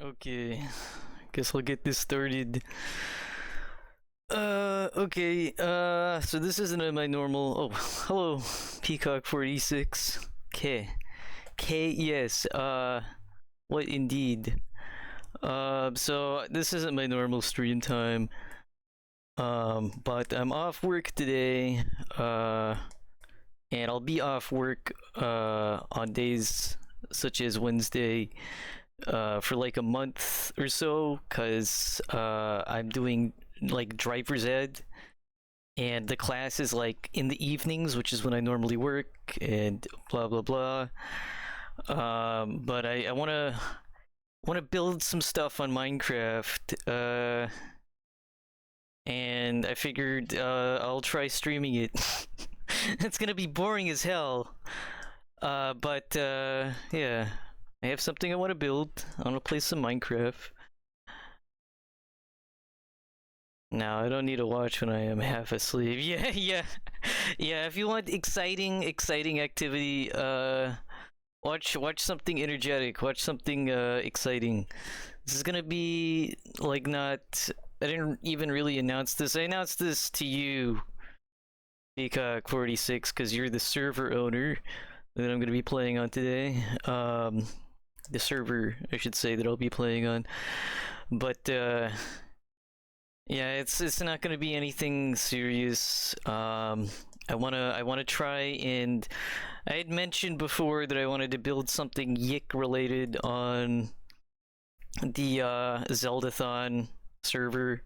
Okay, guess I'll get this started. Okay, so this isn't my normal. Oh, hello, Peacock 46. Yes, what indeed? So this isn't my normal stream time. But I'm off work today, and I'll be off work, on days such as Wednesday, for like a month or so, cause I'm doing like driver's ed, and the class is like in the evenings, which is when I normally work, and blah blah blah. But I wanna build some stuff on Minecraft, and I figured I'll try streaming it. It's gonna be boring as hell. But yeah, I have something I want to build. I want to play some Minecraft. No, I don't need to watch when I am half asleep. Yeah, yeah, yeah. If you want exciting activity, watch something energetic. Watch something exciting. This is gonna be like not. I didn't even really announce this. I announced this to you, Peacock 46, because you're the server owner that I'm gonna be playing on today. The server, I should say, that I'll be playing on. But yeah, it's not gonna be anything serious. I wanna try, and I had mentioned before that I wanted to build something YIIK related on the Zeldathon server.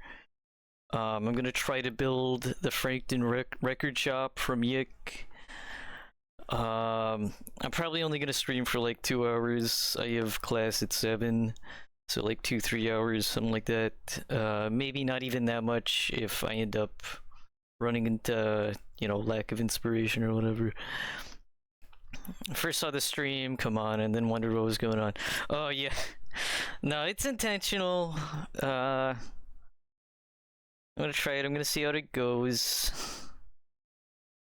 I'm gonna try to build the Frankton record shop from YIIK. I'm probably only gonna stream for like 2 hours. I have class at 7, so like 2-3 hours, something like that. Maybe not even that much if I end up running into lack of inspiration or whatever. First saw the stream, come on, and then wondered what was going on. Oh yeah, no, it's intentional. I'm gonna try it. I'm gonna see how it goes.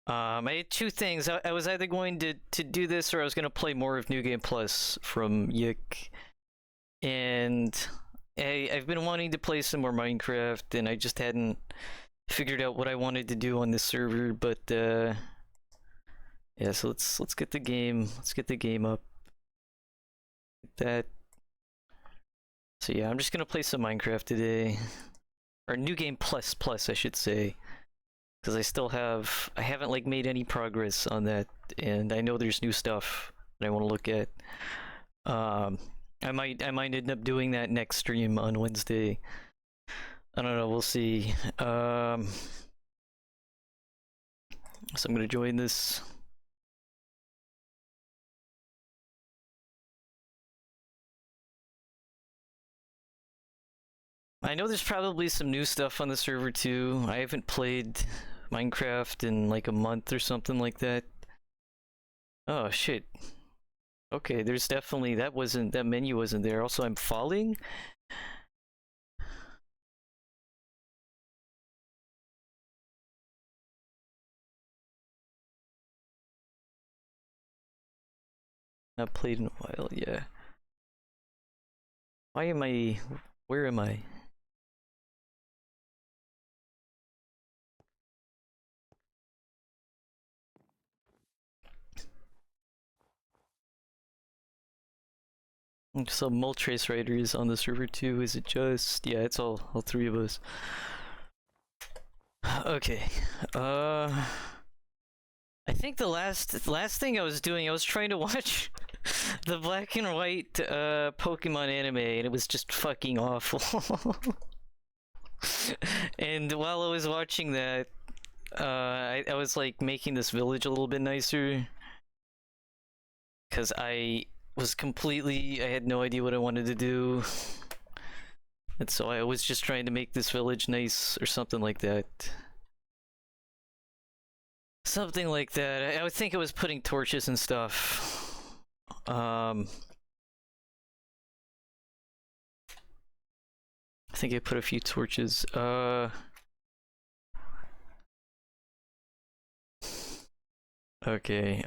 I had two things. I was either going to do this, or I was gonna play more of New Game Plus from YIIK. And I've been wanting to play some more Minecraft, and I just hadn't figured out what I wanted to do on this server. But yeah, so let's get the game. Let's get the game up. That. So yeah, I'm just gonna play some Minecraft today, or New Game Plus, I should say, because I haven't like made any progress on that, and I know there's new stuff that I want to look at. Um, I might end up doing that next stream on Wednesday. I don't know, we'll see. So I'm gonna join this. I know there's probably some new stuff on the server too. I haven't played Minecraft in like a month or something like that. Oh shit. Okay, there's definitely that menu wasn't there. Also, I'm falling. Not played in a while, yeah. Why am I? Where am I? So Moltrace Riders on the server too. Is it just? Yeah, it's all three of us. Okay. I think the last thing I was doing, I was trying to watch the black and white Pokemon anime, and it was just fucking awful. And while I was watching that, I was like making this village a little bit nicer, because I had no idea what I wanted to do. And so I was just trying to make this village nice or something like that. Something like that. I would think I was putting torches and stuff. I think I put a few torches. Okay,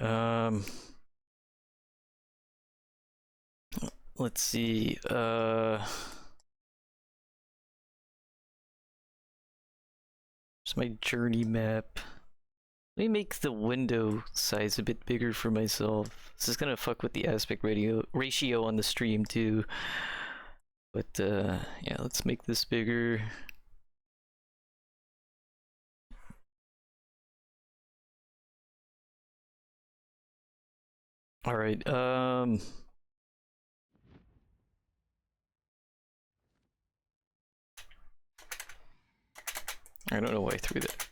let's see. Here's my journey map. Let me make the window size a bit bigger for myself. This is gonna fuck with the aspect ratio on the stream too. But yeah, let's make this bigger. All right. I don't know why I threw that.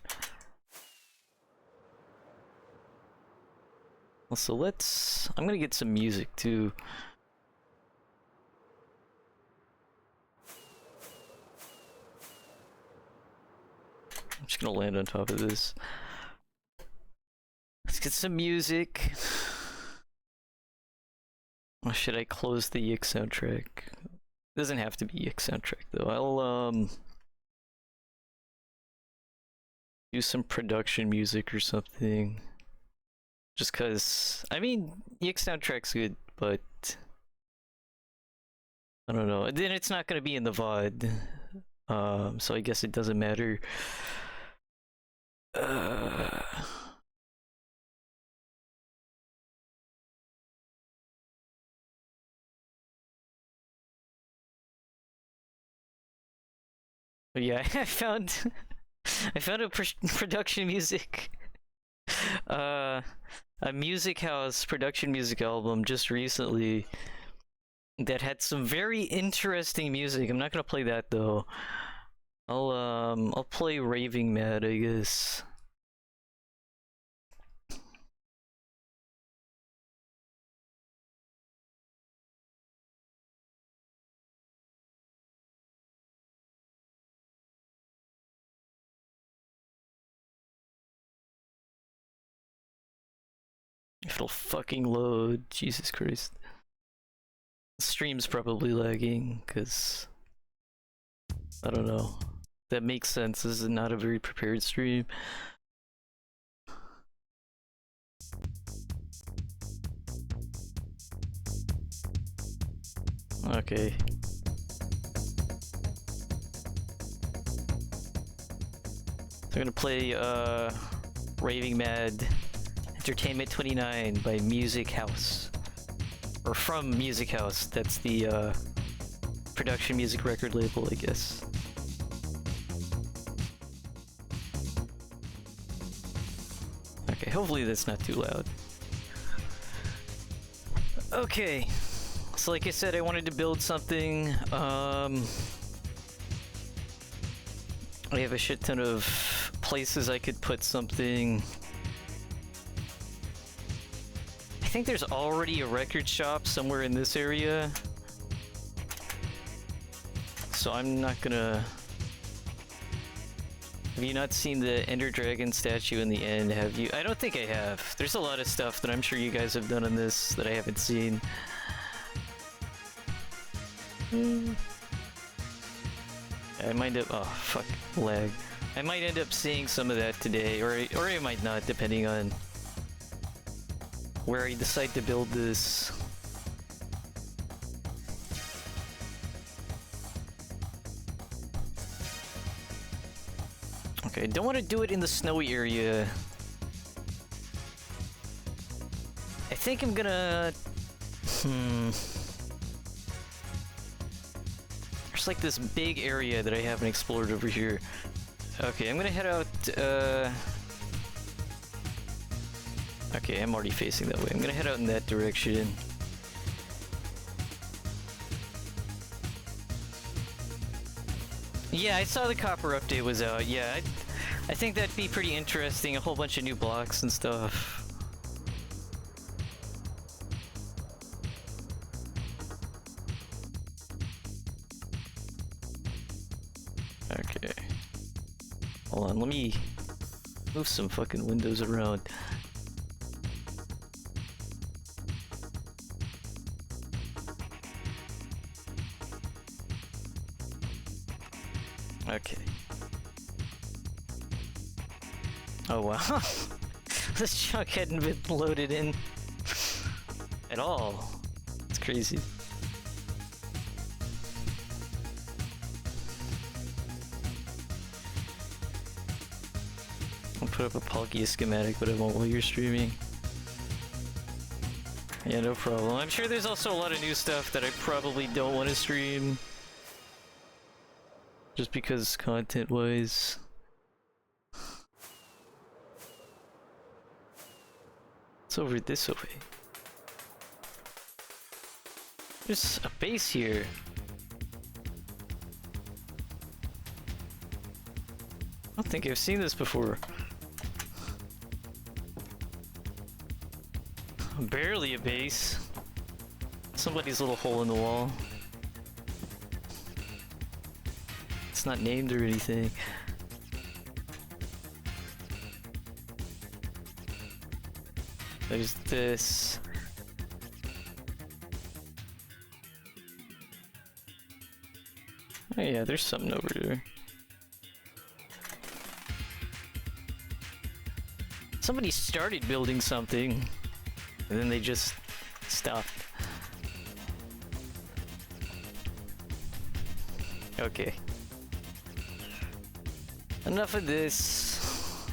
Also, I'm gonna get some music too. I'm just gonna land on top of this. Let's get some music. Or should I close the YIIK soundtrack? It doesn't have to be YIIK soundtrack though. I'll do some production music or something. Just cause, I mean, YIIK soundtrack's good, but I don't know. Then it's not gonna be in the VOD, so I guess it doesn't matter. But yeah, I found a production music. A music house production music album just recently that had some very interesting music. I'm not gonna play that though. I'll play Raving Mad, I guess. If it'll fucking load, Jesus Christ. The stream's probably lagging, cause I don't know. That makes sense. This is not a very prepared stream. Okay. So I'm gonna play Raving Mad Entertainment 29 by Music House. Or from Music House. That's the production music record label, I guess. Okay, hopefully that's not too loud. Okay. So like I said, I wanted to build something. I have a shit ton of places I could put something. I think there's already a record shop somewhere in this area. So I'm not gonna... Have you not seen the Ender Dragon statue in the end, have you? I don't think I have. There's a lot of stuff that I'm sure you guys have done on this that I haven't seen. I might end up... Oh, fuck. Lag. I might end up seeing some of that today, or I might not, depending on where I decide to build this. Okay, I don't want to do it in the snowy area. I think I'm gonna... There's like this big area that I haven't explored over here. Okay, I'm gonna head out, Okay, I'm already facing that way. I'm gonna head out in that direction. Yeah, I saw the copper update was out. Yeah, I think that'd be pretty interesting. A whole bunch of new blocks and stuff. Okay. Hold on, let me move some fucking windows around. Okay. Oh wow. This chunk hadn't been loaded in at all. It's crazy. I'll put up a Palkia schematic, but I won't while you're streaming. Yeah, no problem. I'm sure there's also a lot of new stuff that I probably don't want to stream. Just because content-wise. It's over this way. There's a base here. I don't think I've seen this before. Barely a base. Somebody's little hole in the wall. It's not named or anything. There's this. Oh yeah, there's something over there. Somebody started building something, and then they just stopped. Okay. Enough of this.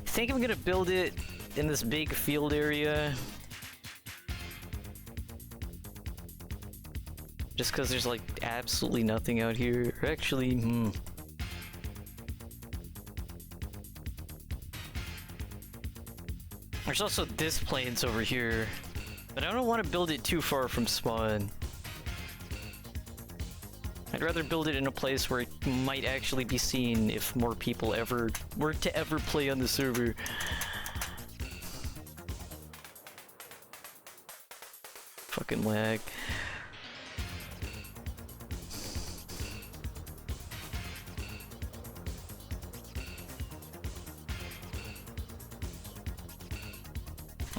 I think I'm gonna build it in this big field area. Just because there's like absolutely nothing out here. Actually, There's also this plains over here, but I don't want to build it too far from spawn. I'd rather build it in a place where it might actually be seen if more people were to ever play on the server. Fucking lag.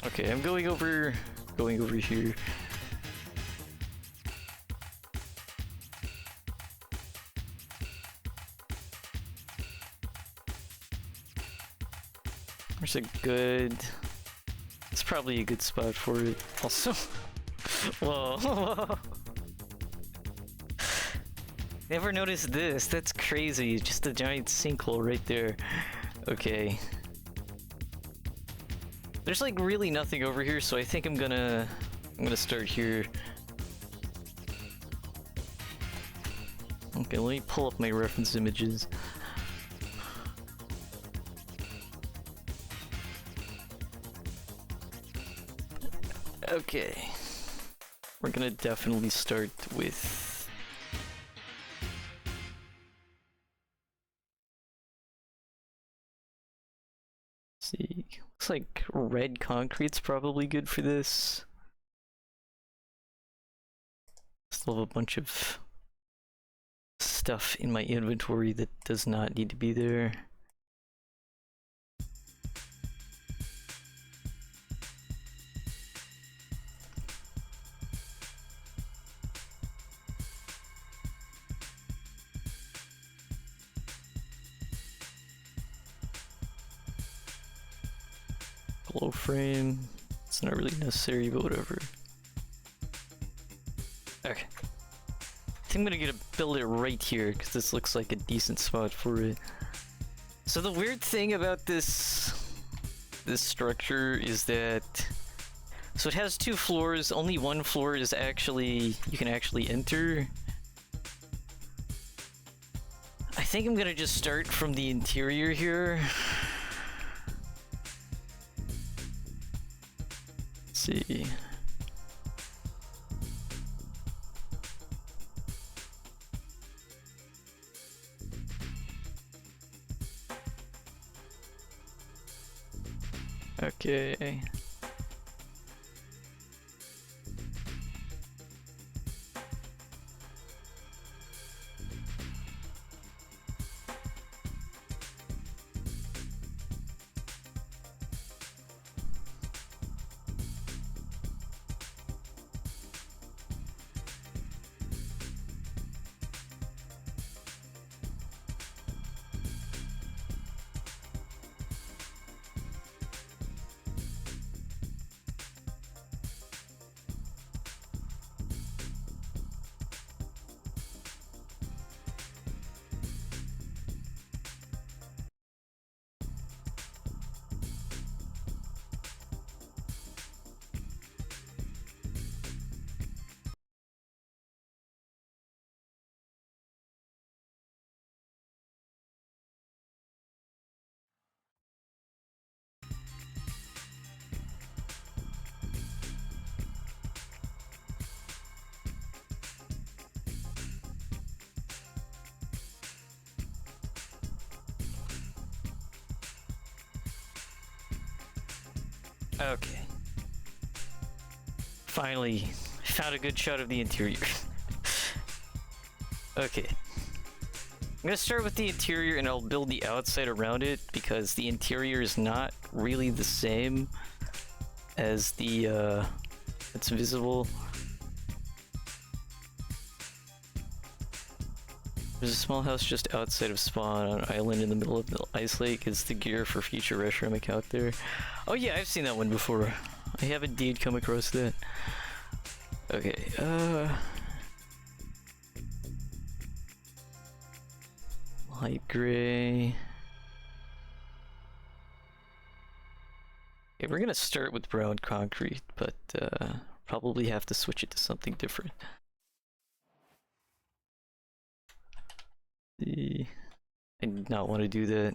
Okay, I'm going over here. There's a good... It's probably a good spot for it. Also... Whoa. Never noticed this. That's crazy. Just a giant sinkhole right there. Okay. There's like really nothing over here, so I think I'm gonna start here. Okay, let me pull up my reference images. Okay. We're gonna definitely start with... Let's see. Looks like red concrete's probably good for this. Still have a bunch of stuff in my inventory that does not need to be there. Glow frame. It's not really necessary, but whatever. Okay. I think I'm gonna build it right here because this looks like a decent spot for it. So the weird thing about this structure is that so it has 2 floors. Only one floor is actually you can actually enter. I think I'm gonna just start from the interior here. Let's see. Okay. Okay. Finally, found a good shot of the interior. Okay. I'm gonna start with the interior and I'll build the outside around it because the interior is not really the same as the, it's visible. There's a small house just outside of spawn on an island in the middle of the ice lake. Is the gear for future Reshremic out there? Oh yeah, I've seen that one before. I have indeed come across that. Okay, light gray. Okay, we're gonna start with brown concrete, but probably have to switch it to something different. I did not want to do that.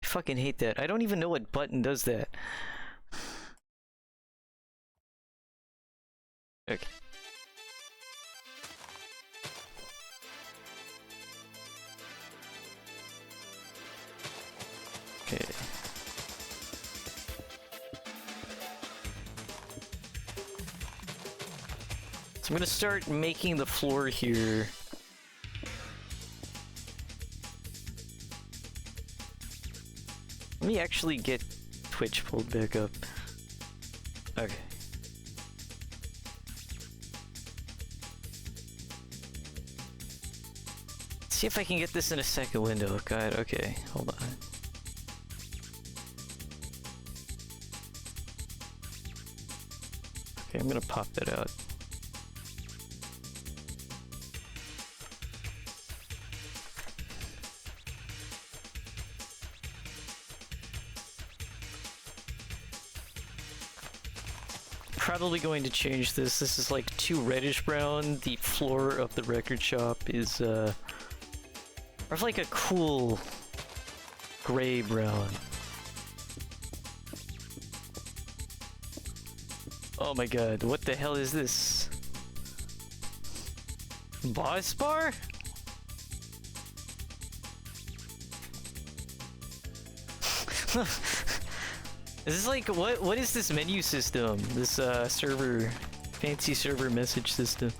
I fucking hate that. I don't even know what button does that. Okay. Okay. So I'm gonna start making the floor here. Let me actually get Twitch pulled back up. Okay. See if I can get this in a second window. God, okay, hold on. Okay, I'm gonna pop that out. Probably going to change this. This is like too reddish brown. The floor of the record shop is more of like a cool gray brown. Oh my god, what the hell is this? Boss bar? This is like, what is this menu system? This server, fancy server message system.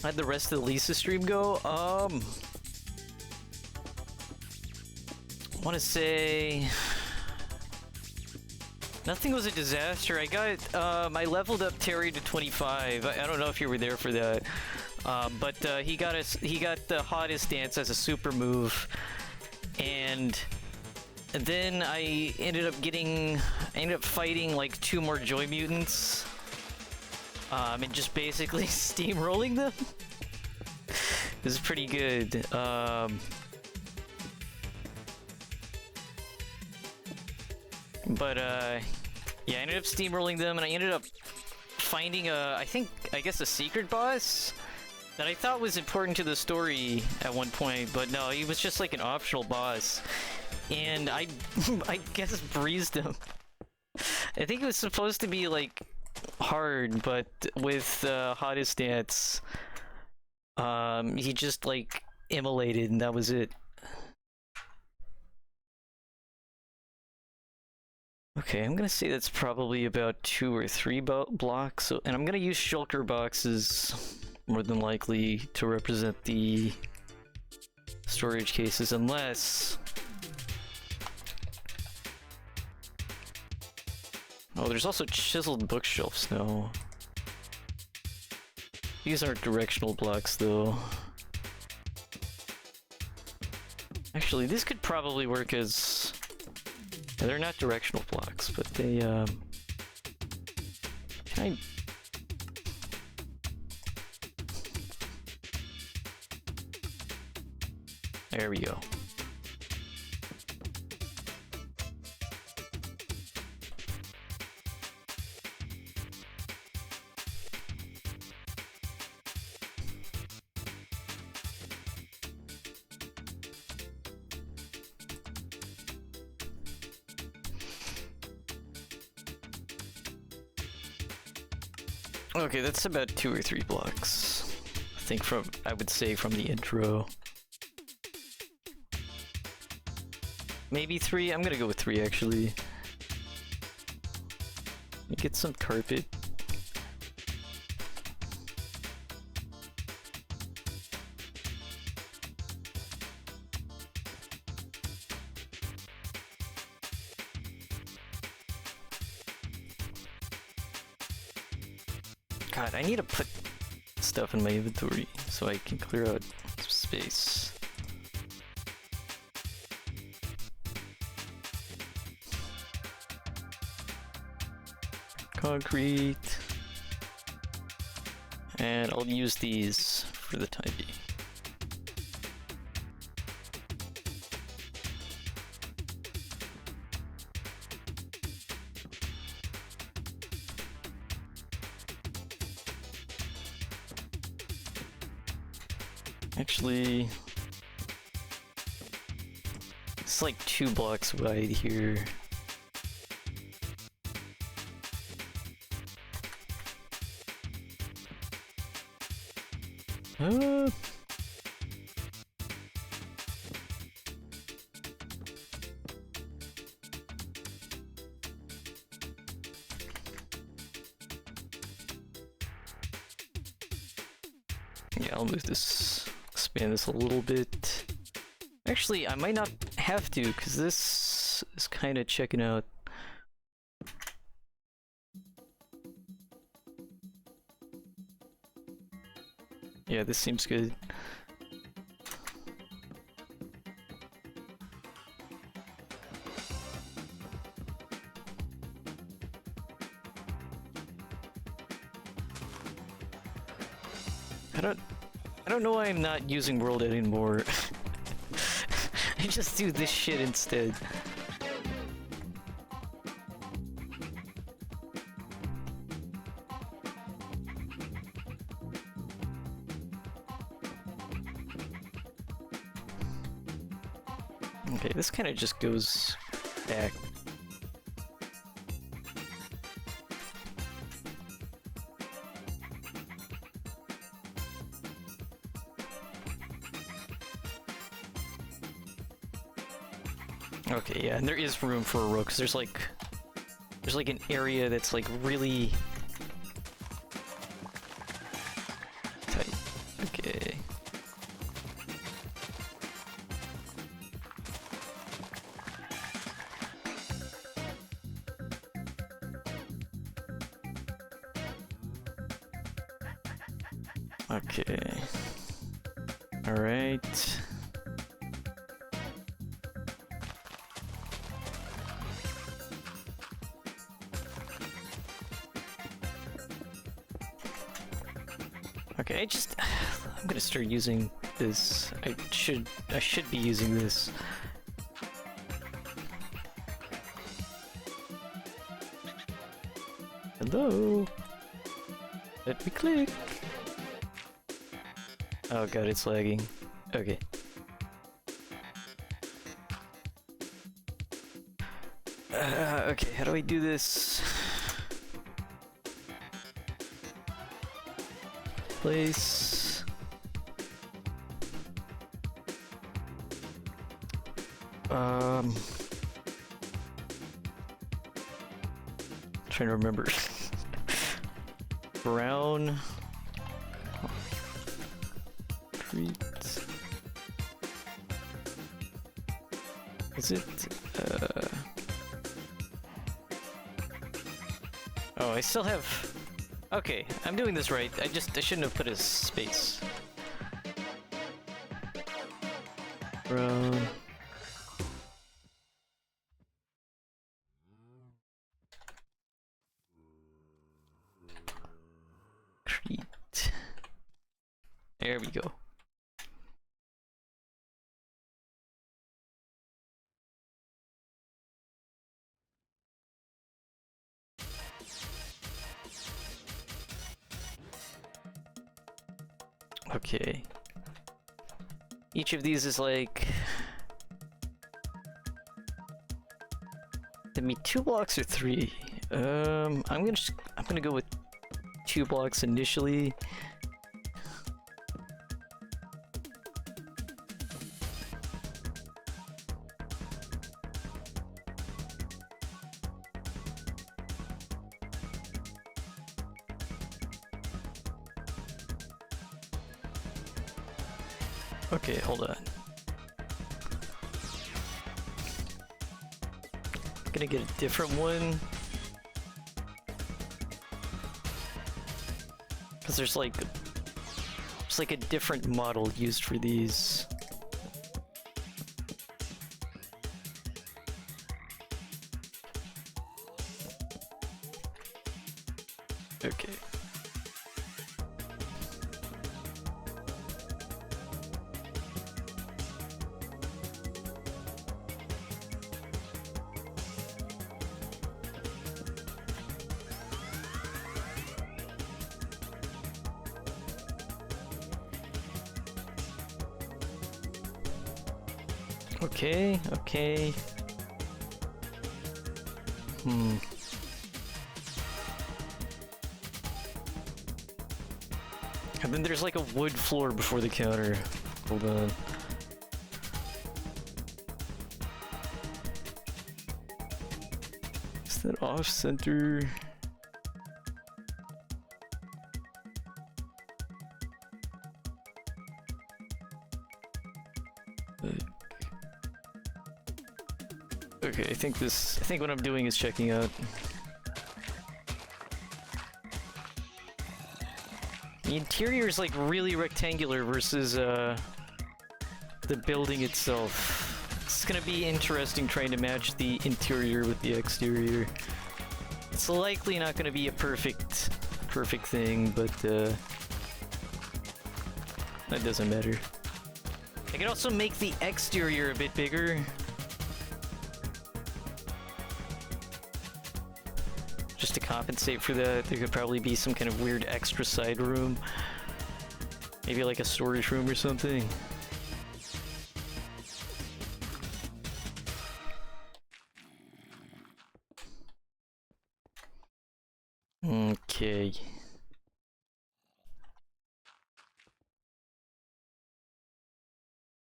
How'd the rest of the Lisa stream go? I want to say nothing was a disaster. I got I leveled up Terry to 25. I don't know if you were there for that. But he got the hottest dance as a super move, and then I ended up fighting like 2 more Joy Mutants, and just basically steamrolling them. This is pretty good. But yeah, I ended up steamrolling them, and I ended up finding I guess a secret boss that I thought was important to the story at one point, but no, he was just like an optional boss, and I guess breezed him. I think it was supposed to be like hard, but with hottest dance, he just like immolated, and that was it. Okay, I'm gonna say that's probably about 2 or 3 blocks, and I'm gonna use shulker boxes more than likely to represent the storage cases, unless... Oh, there's also chiseled bookshelves now. These aren't directional blocks, though. Actually, this could probably work as... They're not directional blocks, but they, Can I... There we go. Okay, that's about 2 or 3 blocks. I think I would say from the intro. Maybe 3? I'm gonna go with 3 actually. Get some carpet. God, I need to put stuff in my inventory so I can clear out some space. Concrete. And I'll use these for the time being. Actually, it's like 2 blocks wide here. Yeah, I'll move this, expand this a little bit. Actually, I might not have to, because this is kind of checking out. Yeah, this seems good. I don't know why I'm not using world editing more. I just do this shit instead. Okay, this kind of just goes back. Okay, yeah, and there is room for a row, because there's like an area that's like really tight. Okay. Okay. All right. Okay, I'm gonna start using this. I should be using this. Hello? Let me click. Oh god, it's lagging. Okay. Okay, how do I do this? Place. Trying to remember. Brown. Treat. Is it? Oh, I still have. Okay, I'm doing this right. I shouldn't have put a space. Brown. Treat. There we go. Okay. Each of these is like... Give me 2 blocks or 3. I'm gonna go with 2 blocks initially. Okay, hold on. Gonna get a different one. Cause there's like a different model used for these. Okay. Okay, okay. And then there's like a wood floor before the counter. Hold on. Is that off center? Okay, I think what I'm doing is checking out. The interior is like really rectangular versus the building itself. It's gonna be interesting trying to match the interior with the exterior. It's likely not gonna be a perfect thing, but that doesn't matter. I could also make the exterior a bit bigger. Just to compensate for that, there could probably be some kind of weird extra side room. Maybe like a storage room or something. Okay.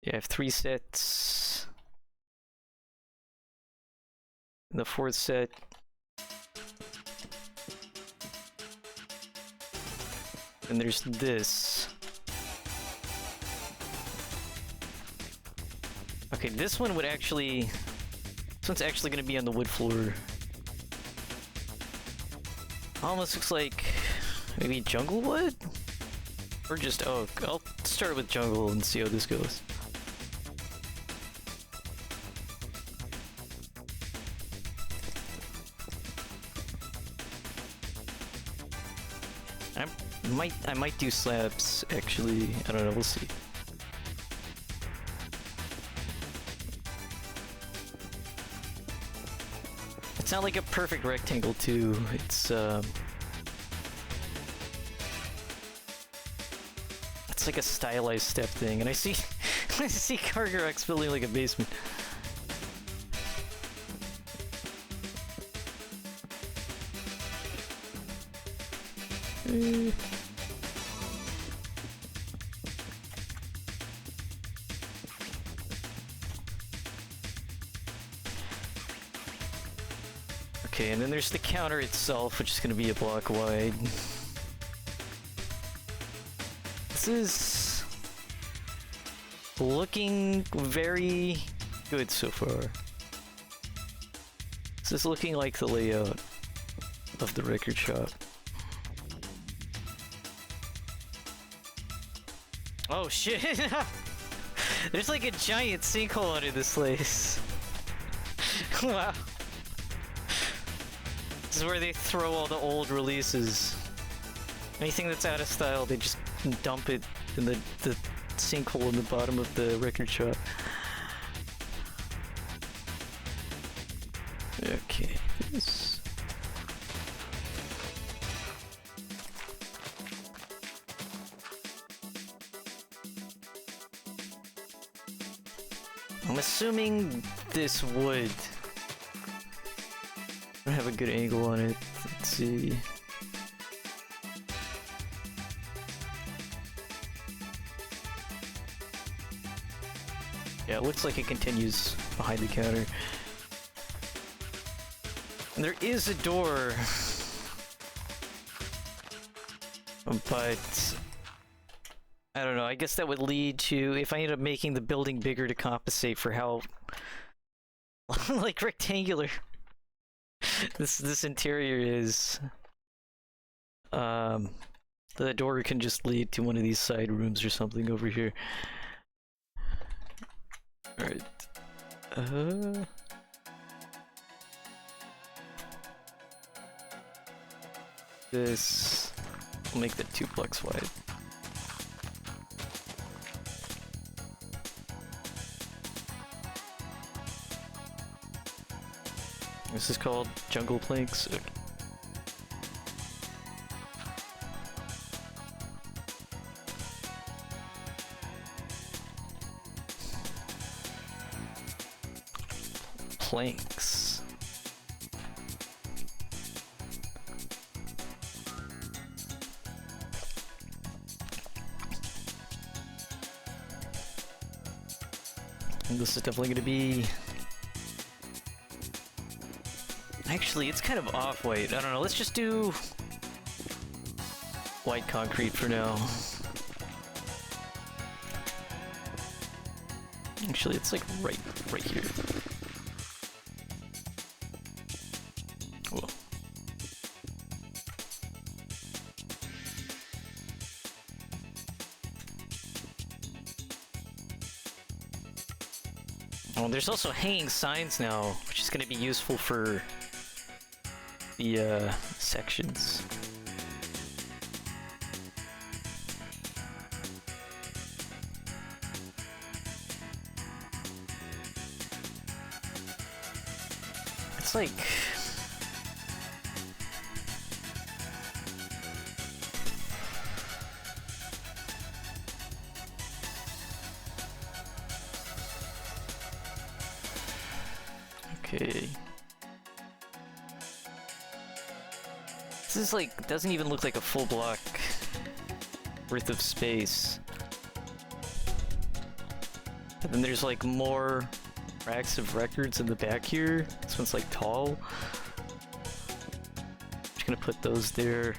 Yeah, I have 3 sets. The 4th set. And there's this. Okay, this one would actually... This one's actually gonna be on the wood floor. Almost looks like... maybe jungle wood? Or just oak. I'll start with jungle and see how this goes. I might do slabs, actually. I don't know, we'll see. It's not like a perfect rectangle, too. It's like a stylized step thing, and I see I see Cargarex building like a basement. Okay, and then there's the counter itself, which is going to be a block wide. This is looking very good so far. This is looking like the layout of the record shop. Oh shit! There's like a giant sinkhole under this place. Wow. This is where they throw all the old releases. Anything that's out of style, they just dump it in the sinkhole in the bottom of the record shop. Okay, this... I'm assuming this would... I don't have a good angle on it. Let's see. Yeah, it looks like it continues behind the counter. And there is a door. But I don't know, I guess that would lead to, if I end up making the building bigger to compensate for how like rectangular this interior is, the door can just lead to one of these side rooms or something over here. Alright. This will make that 2 blocks wide. This is called jungle planks. Okay. Planks. And this is definitely going to be... Actually, it's kind of off-white. I don't know, let's just do white concrete for now. Actually, it's like right here. Whoa. Oh, there's also hanging signs now, which is going to be useful for the sections. It's like... Okay. This is like, doesn't even look like a full block worth of space. And then there's like more racks of records in the back here. This one's like tall. Just gonna put those there.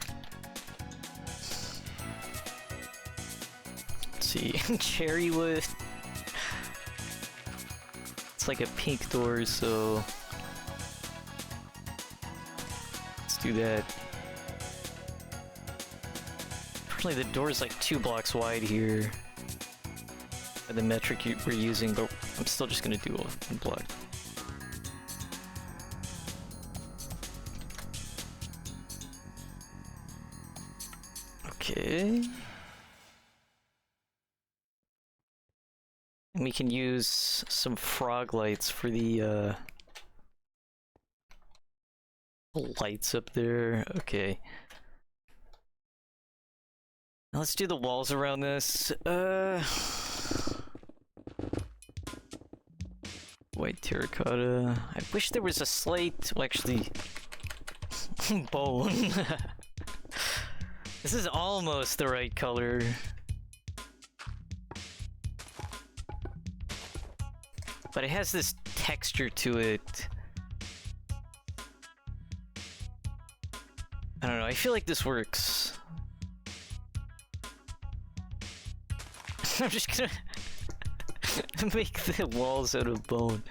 Let's see, cherry wood. It's like a pink door, so let's do that. Unfortunately, the door is like 2 blocks wide here. By the metric we're using, but I'm still just gonna do 1 block. Okay. And we can use some frog lights for the lights up there. Okay. Now let's do the walls around this. White terracotta. I wish there was a slate. Well, actually, bone. This is almost the right color. But it has this texture to it. I don't know, I feel like this works. I'm just gonna make the walls out of bone.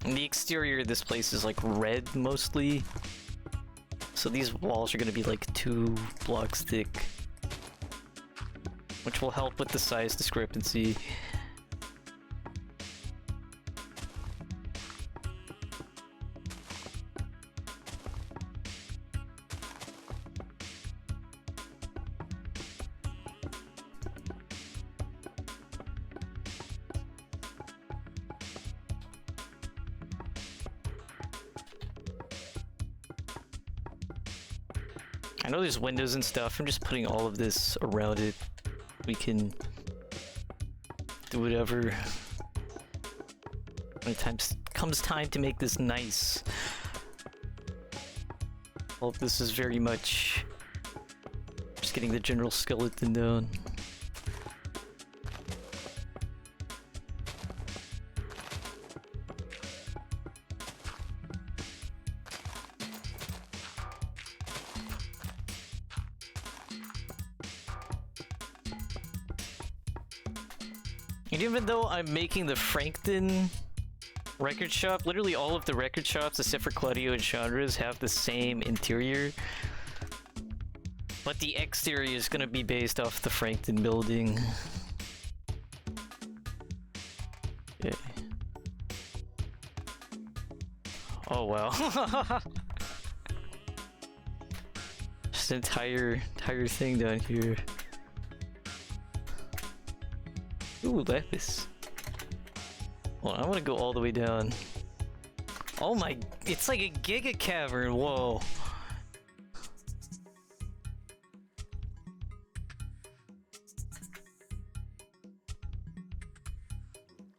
And the exterior of this place is like red mostly. So these walls are gonna be like 2 blocks thick. Which will help with the size discrepancy. I know there's windows and stuff, I'm just putting all of this around it. We can do whatever when it comes time to make this nice. Well, this is very much just getting the general skeleton down. And even though I'm making the Frankton record shop, literally all of the record shops except for Claudio and Chandra's have the same interior. But the exterior is gonna be based off the Frankton building. Okay. Oh wow. Just an entire thing down here. Ooh, lapis. Well, I want to go all the way down. Oh my, it's like a giga cavern, whoa.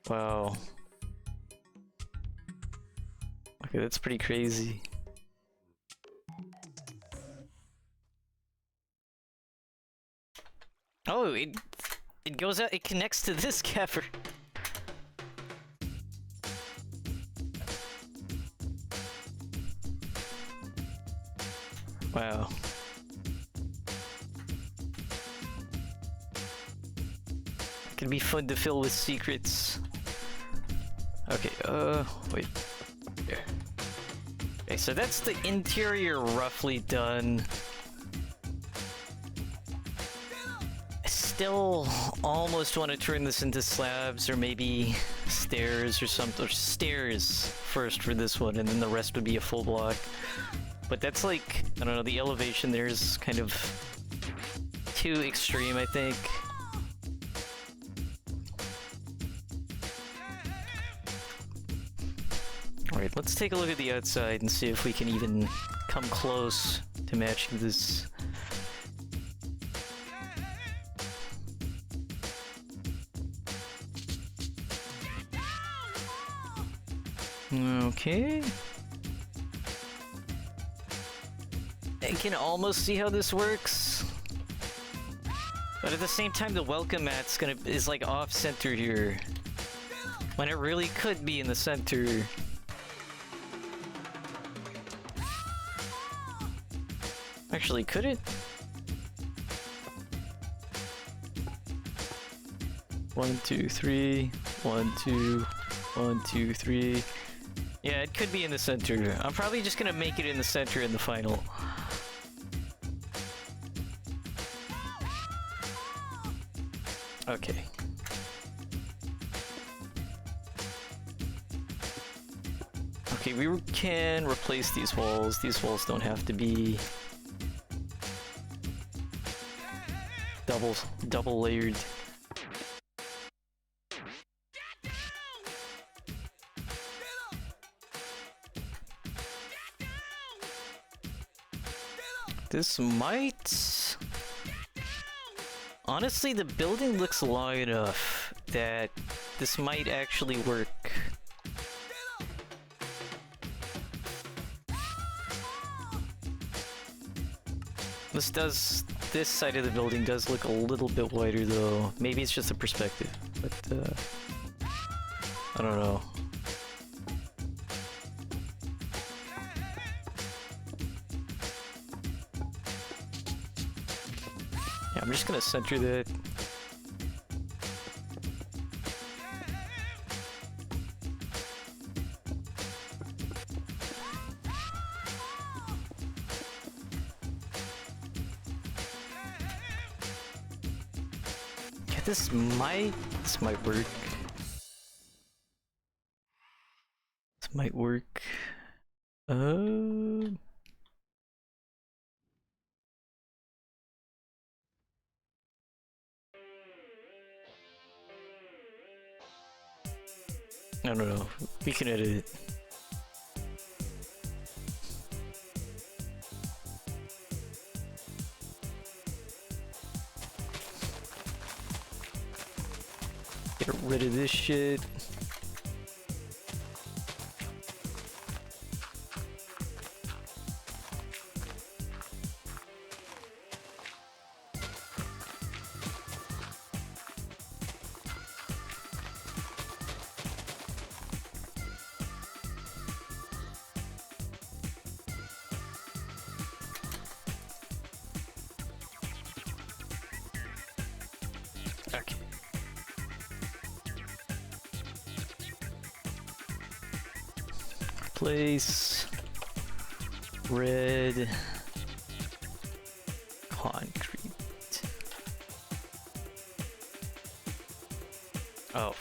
Wow. Okay, that's pretty crazy. Oh, it goes out, it connects to this cavern. Wow. It can be fun to fill with secrets. Okay, wait. There. Okay, so that's the interior roughly done. I still almost want to turn this into slabs or maybe stairs or something. Or stairs first for this one, and then the rest would be a full block. But that's like, I don't know, the elevation there is kind of too extreme, I think. Alright, let's take a look at the outside and see if we can even come close to matching this. Okay. I can almost see how this works. But at the same time, the welcome mat's is like off-center here. When it really could be in the center. Actually, could it? 1, 2, 3. 1, 2. 1, 2, 3. Yeah, it could be in the center. I'm probably just gonna make it in the center in the final. Okay. Okay, we can replace these walls. These walls don't have to be double layered. This might... Honestly, the building looks long enough that this might actually work. This side of the building does look a little bit wider though. Maybe it's just a perspective, but I don't know. Yeah, I'm just gonna center that. Yeah, this might work. This might work. I don't know. We can edit it. Get rid of this shit. Okay. replace red concrete. Oh.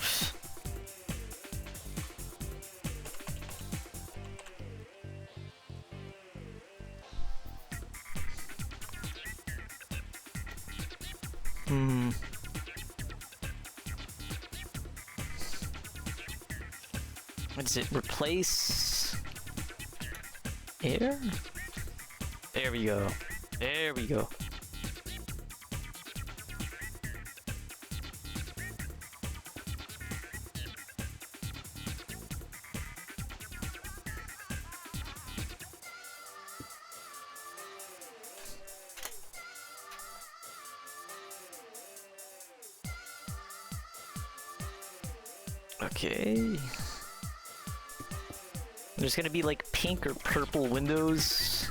What is it? Replace air? There we go. There we go. Okay. There's gonna be like pink or purple windows.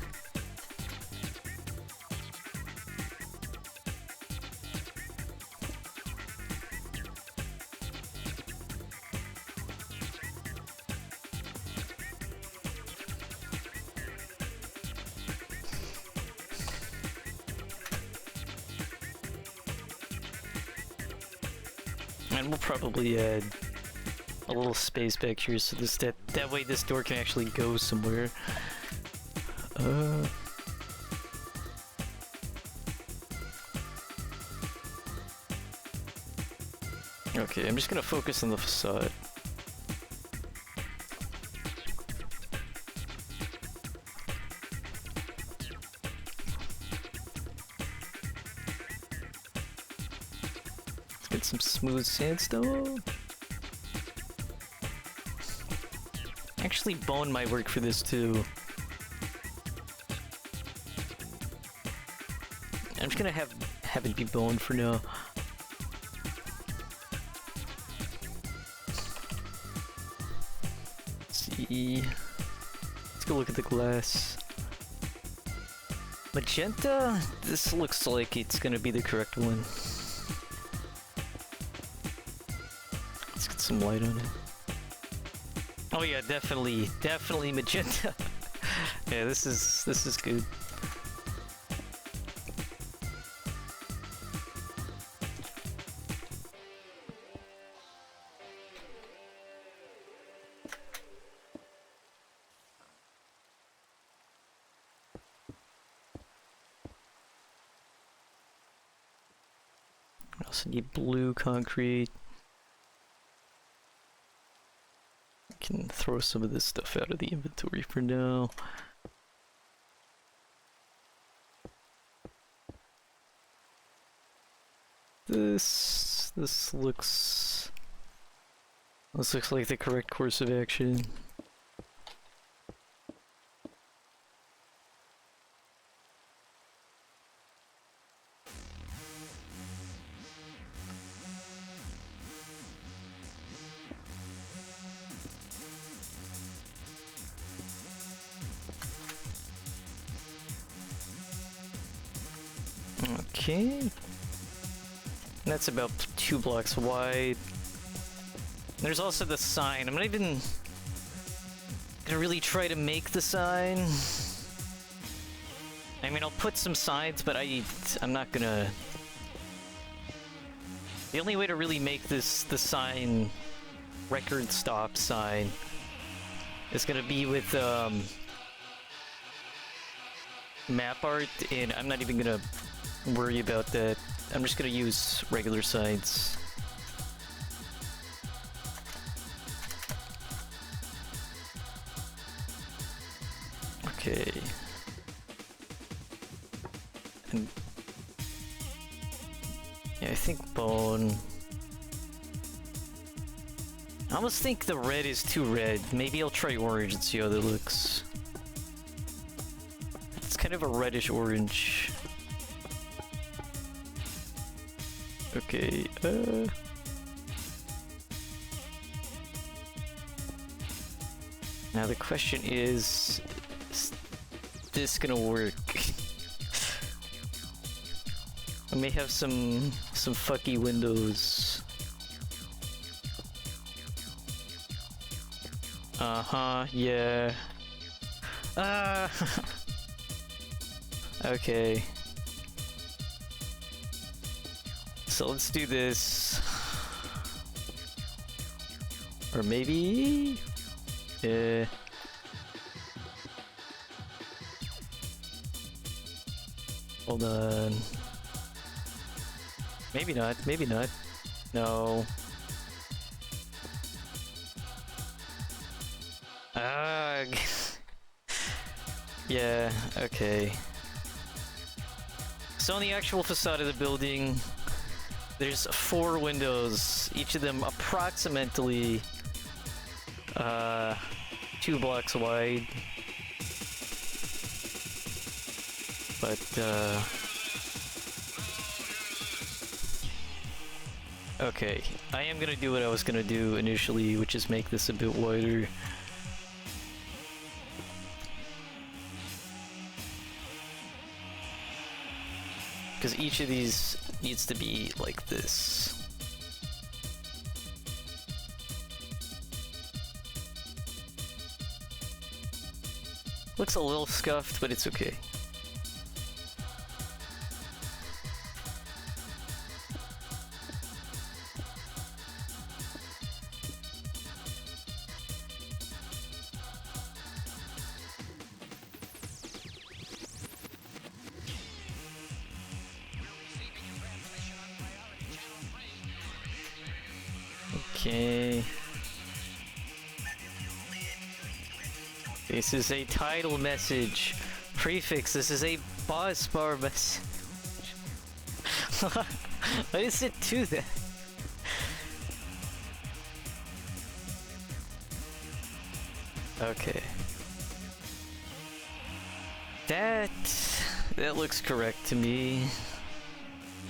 And we'll probably add a little space back here so that way this door can actually go somewhere. Okay, I'm just gonna focus on the facade. Let's get some smooth sandstone. Actually, bone might work for this too. I'm just gonna have it be bone for now. Let's see. Let's go look at the glass. Magenta? This looks like it's gonna be the correct one. Let's get some light on it. Oh yeah, definitely magenta. Yeah, this is good. I also need blue concrete. Can throw some of this stuff out of the inventory for now. This looks like the correct course of action. Okay. That's about 2 blocks wide. There's also the sign. I'm not even gonna really try to make the sign. I mean, I'll put some signs, but I'm not gonna... The only way to really make the sign record stop sign is gonna be with map art, and I'm not even gonna worry about that. I'm just gonna use regular signs. Okay. And yeah, I think bone. I almost think the red is too red. Maybe I'll try orange and see how that looks. It's kind of a reddish orange. Okay, now the question is this gonna work? I may have some fucky windows. Uh-huh, yeah. Ah! Okay. So let's do this. Or maybe... Hold on. Maybe not, maybe not. No. Ah. Yeah, okay. So on the actual facade of the building, there's 4 windows, each of them approximately 2 blocks wide. But okay, I am gonna do what I was gonna do initially, which is make this a bit wider. Because each of these needs to be like this. Looks a little scuffed, but it's okay. Okay. This is a title message. Prefix, this is a boss bar message. Why does it do that? Okay. That looks correct to me.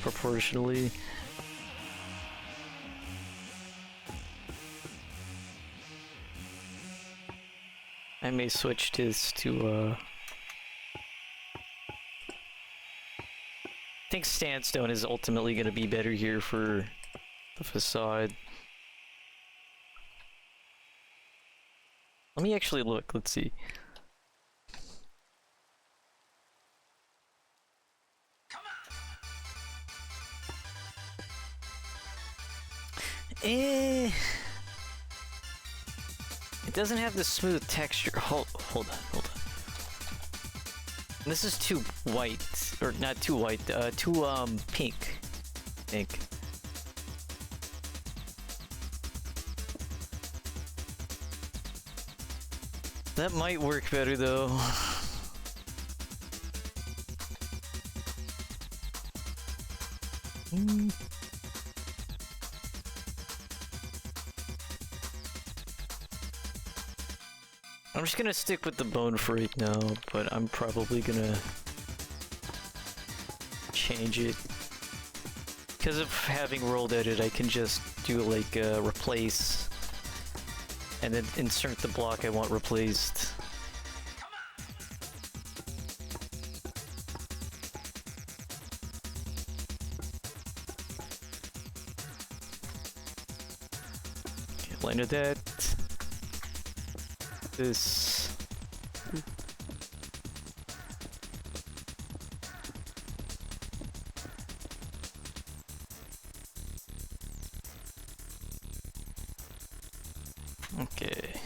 Proportionally. I may switch this to, I think sandstone is ultimately going to be better here for the facade. Let me actually look, let's see. It doesn't have the smooth texture. Hold on. This is too white, or not too white, too pink, I think. That might work better though. I'm just gonna stick with the bone for right now, but I'm probably gonna change it. Because of having world edit, I can just do like replace and then insert the block I want replaced. Okay, line of that. This. Okay.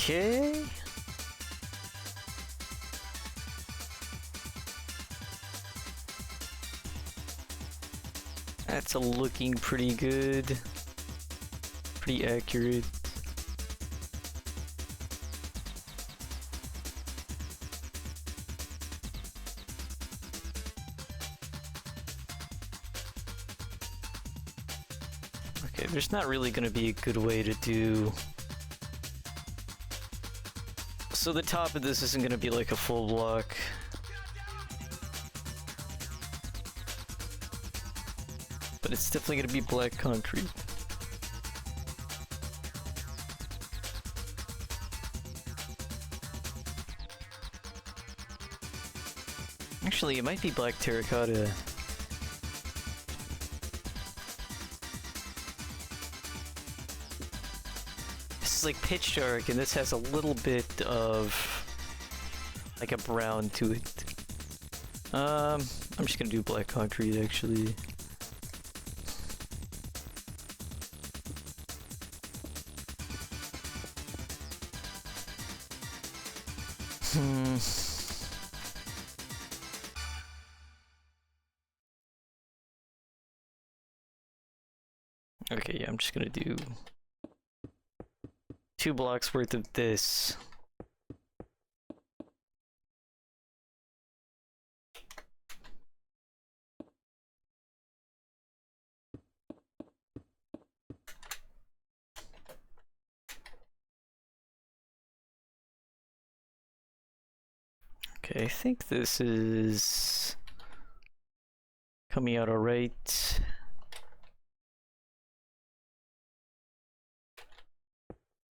Okay. That's looking pretty good. Pretty accurate. Okay, there's not really gonna be a good way to do... So the top of this isn't gonna be like a full block. but it's definitely gonna be black concrete. Actually, it might be black terracotta. This is like pitch dark, and this has a little bit of like a brown to it. I'm just gonna do black concrete actually. Okay, yeah, I'm just gonna do 2 blocks worth of this. Okay, I think this is coming out alright.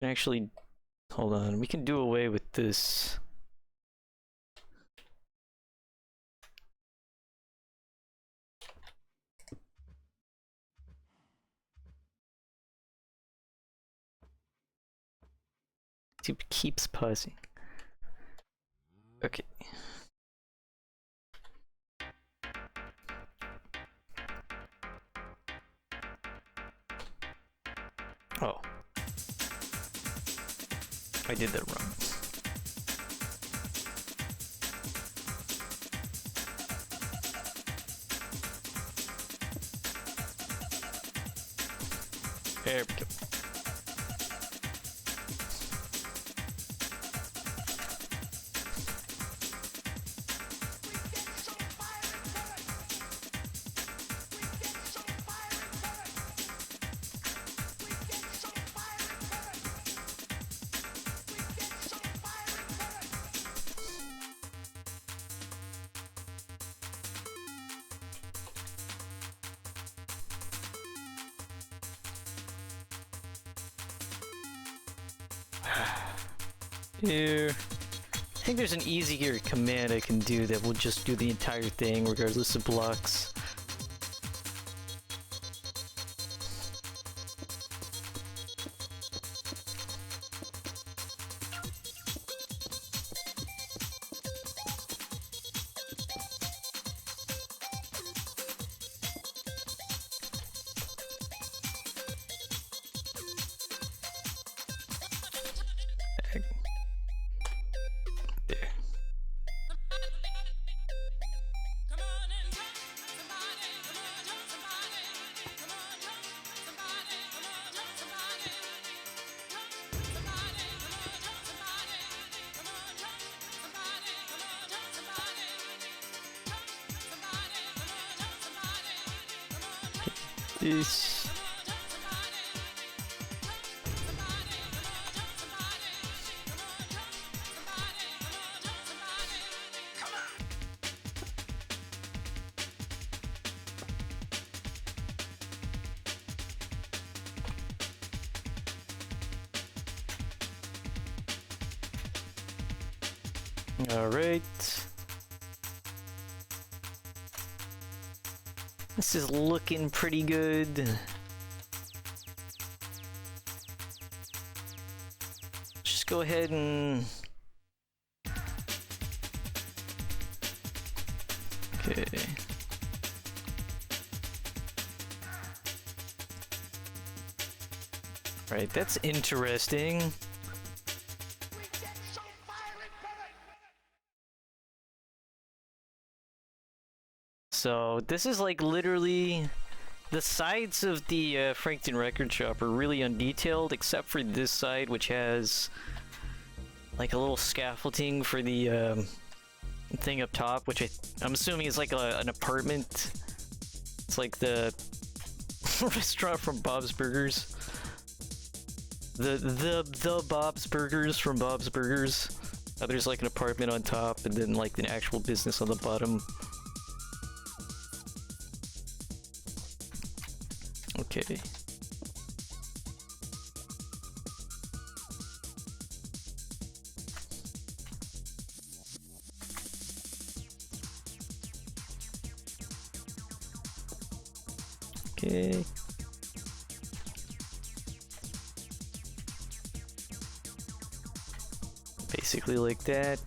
Actually, hold on, we can do away with this. It keeps pausing. Okay. Oh. I did that wrong. There we go. Here. I think there's an easier command I can do that will just do the entire thing regardless of blocks. This. All right. This is looking pretty good. Just go ahead and... Okay. Right, that's interesting. So this is like literally the sides of the Frankton record shop are really undetailed except for this side, which has like a little scaffolding for the thing up top, which I'm assuming is like an apartment. It's like the restaurant from Bob's Burgers. The Bob's Burgers from Bob's Burgers. There's like an apartment on top and then like an actual business on the bottom. Okay. Okay. Basically like that.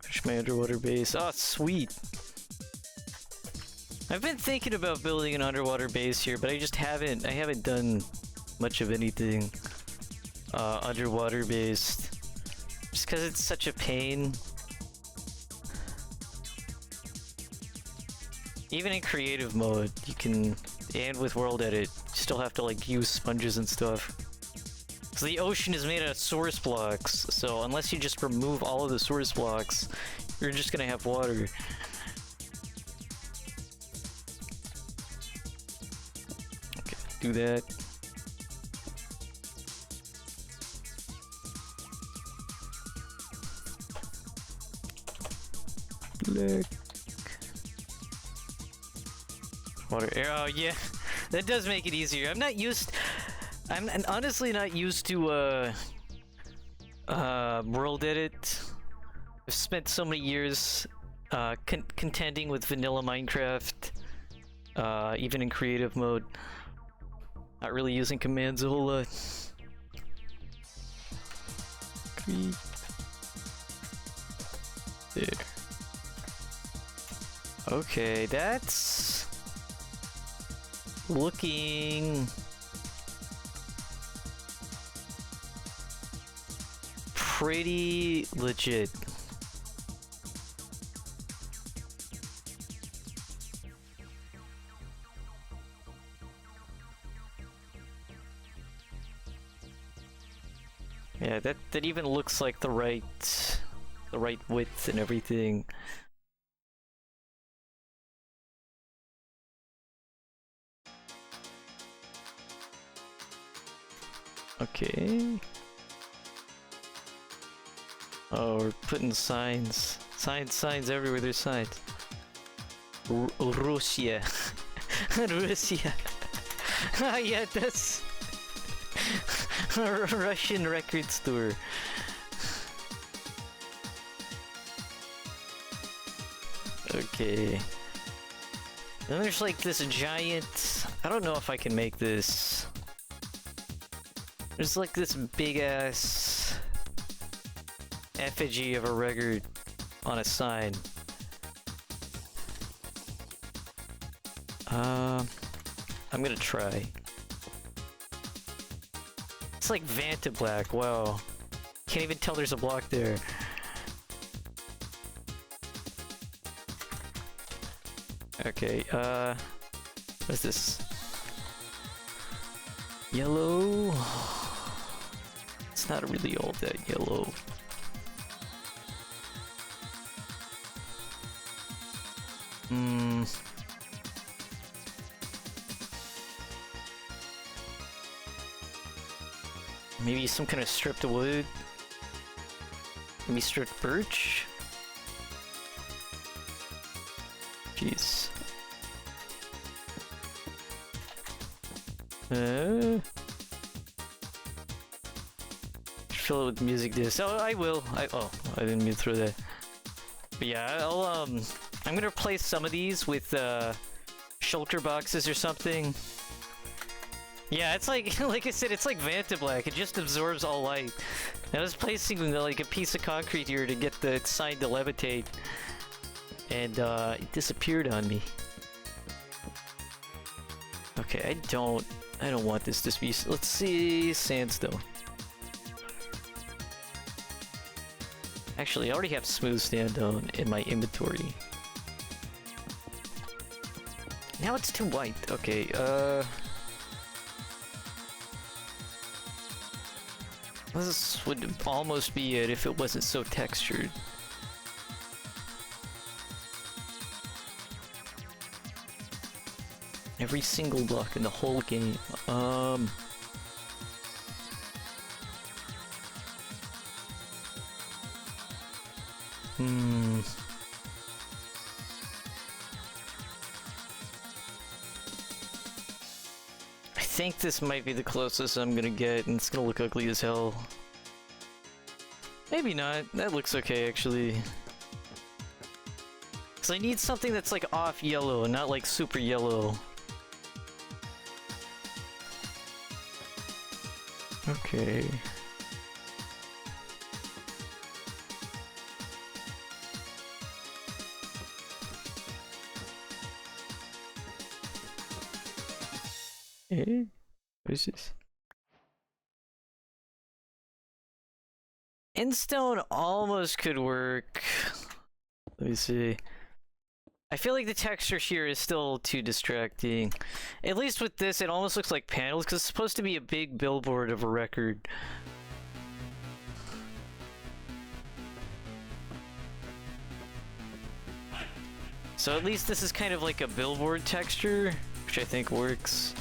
Finish my underwater base. Oh, sweet! I've been thinking about building an underwater base here, but I haven't done much of anything underwater based. Just because it's such a pain. Even in creative mode, you can, and with world edit, you still have to like use sponges and stuff. So the ocean is made out of source blocks, so unless you just remove all of the source blocks, you're just gonna have water. Okay, do that. Black. Water air. Oh yeah, that does make it easier. I'm honestly not used to world edit. I've spent so many years contending with vanilla Minecraft, even in creative mode. Not really using commands a whole lot. Creep. There. Okay, that's looking pretty legit. Yeah, that even looks like the right width and everything. Okay. Oh, we're putting signs. Signs everywhere. There's signs. Russia. Russia. Yeah, that's a Russian record store. Okay. Then there's like this giant... I don't know if I can make this. There's like this big ass effigy of a record on a sign. I'm gonna try. It's like Vanta Black, wow. Can't even tell there's a block there. Okay, what's this? Yellow. It's not really all that yellow. Maybe some kind of stripped wood? Maybe stripped birch? Jeez. Fill it with music disc. Oh, I will. Oh, I didn't mean to throw that. But yeah, I'm gonna replace some of these with shulker boxes or something. Yeah, it's like like I said, it's like Vanta Black. It just absorbs all light. I was placing like a piece of concrete here to get the sign to levitate, and it disappeared on me. Okay, I don't want this to be. Let's see, sandstone. Actually, I already have smooth sandstone in my inventory. Now it's too white. Okay, this would almost be it if it wasn't so textured. Every single block in the whole game. I think this might be the closest I'm gonna get, and it's gonna look ugly as hell. Maybe not. That looks okay, actually. Because I need something that's like off yellow, not like super yellow. Okay. Eh? What is this? Instone almost could work. Let me see. I feel like the texture here is still too distracting. At least with this, it almost looks like panels, because it's supposed to be a big billboard of a record. So at least this is kind of like a billboard texture, which I think works.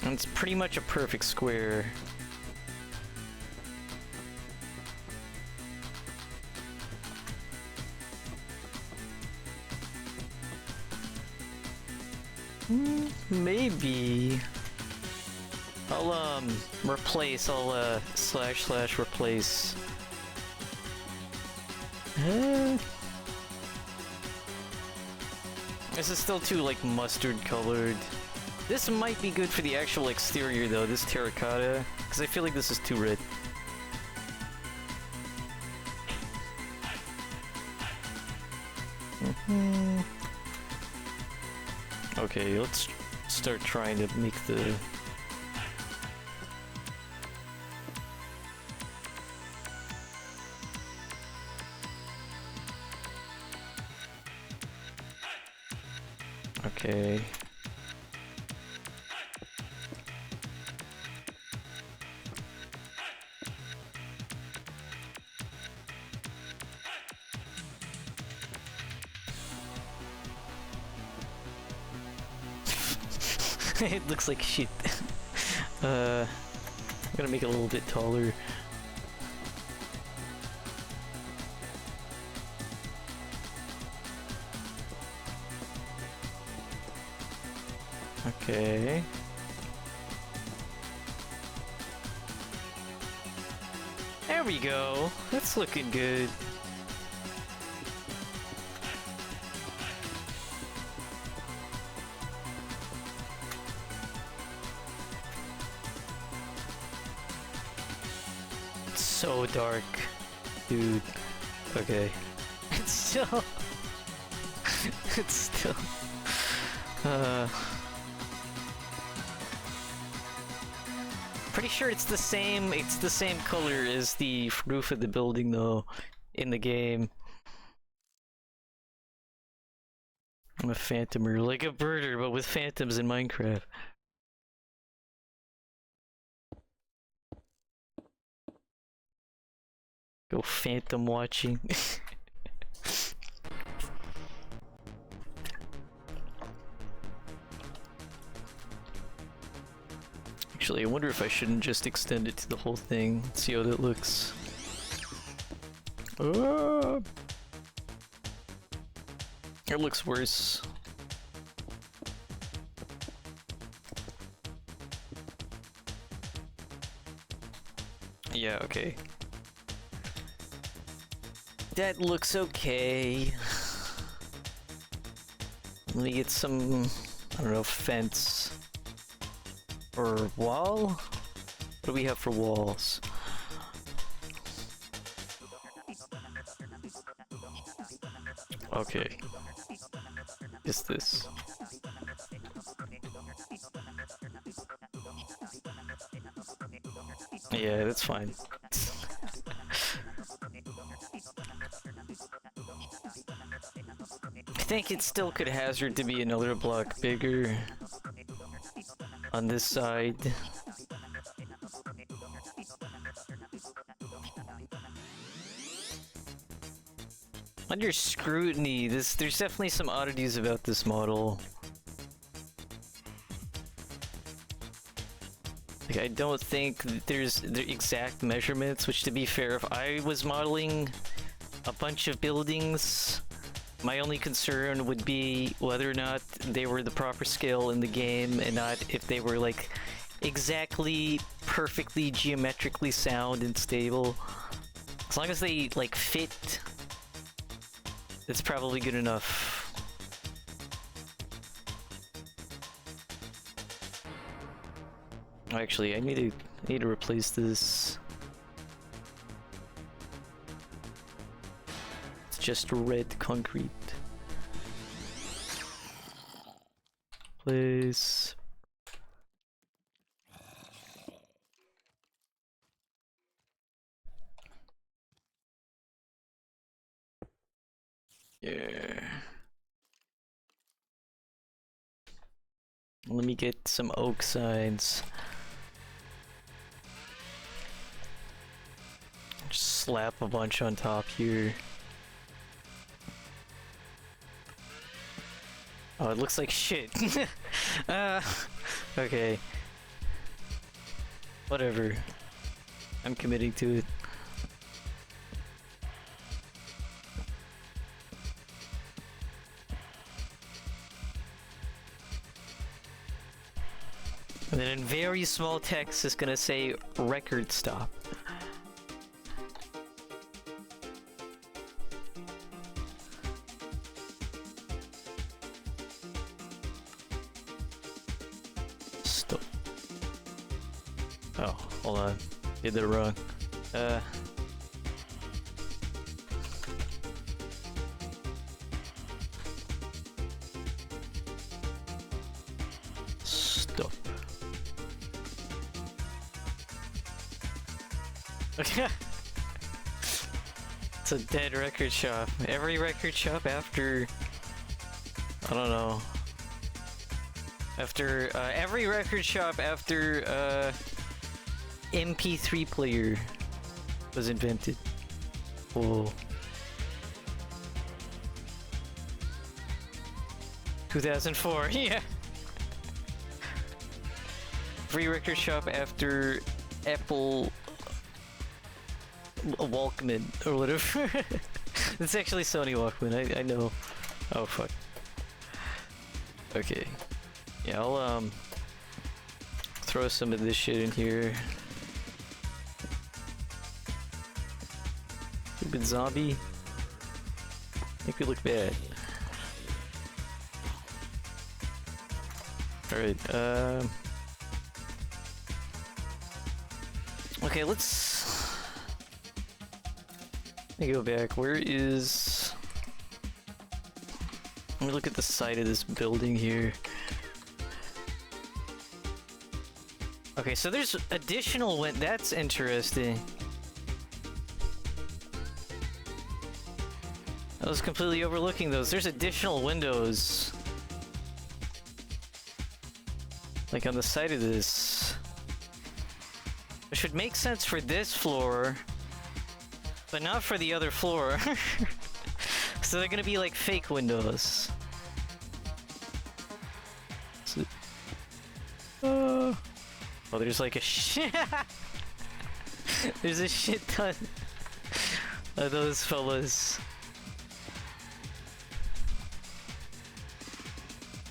And it's pretty much a perfect square. Maybe. I'll replace, I'll / replace. This is still too like mustard colored. This might be good for the actual exterior though, this terracotta, because I feel like this is too red. Okay, let's start trying to make the... Okay. It looks like shit. I'm gonna make it a little bit taller. Okay. There we go. That's looking good. So dark, dude. Okay. It's still... it's still... Pretty sure it's the same color as the roof of the building though, in the game. I'm a phantomer, like a birder, but with phantoms in Minecraft. Go phantom watching. Actually, I wonder if I shouldn't just extend it to the whole thing. Let's see how that looks. It looks worse. Yeah, okay. That looks okay. Let me get some, I don't know, fence. Or wall? What do we have for walls? Okay. Is this? Yeah, that's fine. I think it still could hazard to be another block bigger on this side. Under scrutiny, there's definitely some oddities about this model. Like, I don't think there's the exact measurements, which to be fair, if I was modeling a bunch of buildings, my only concern would be whether or not they were the proper scale in the game and not if they were like exactly perfectly geometrically sound and stable. As long as they like fit, it's probably good enough. Actually, I need to replace this. It's just red concrete. Place. Yeah. Let me get some oak signs. Just slap a bunch on top here. Oh, it looks like shit. Okay. Whatever. I'm committing to it. And then in very small text, it's gonna say record stop. Stop. Oh, hold on. Did it wrong. Stop. It's a dead record shop. Every record shop after... I don't know. After, every record shop after, MP3 player was invented. Whoa. 2004, yeah! Every record shop after Apple... Walkman, or whatever. It's actually Sony Walkman, I know. Oh, fuck. Okay. Yeah, I'll, throw some of this shit in here. Stupid zombie. Make me look bad. Alright, okay, let's... Let me go back. Where is... Let me look at the side of this building here. Okay, so there's additional that's interesting. I was completely overlooking those. There's additional windows. Like on the side of this. Which would make sense for this floor. But not for the other floor. So they're gonna be like fake windows. So, oh, there's like a shit. There's a shit ton of those fellas.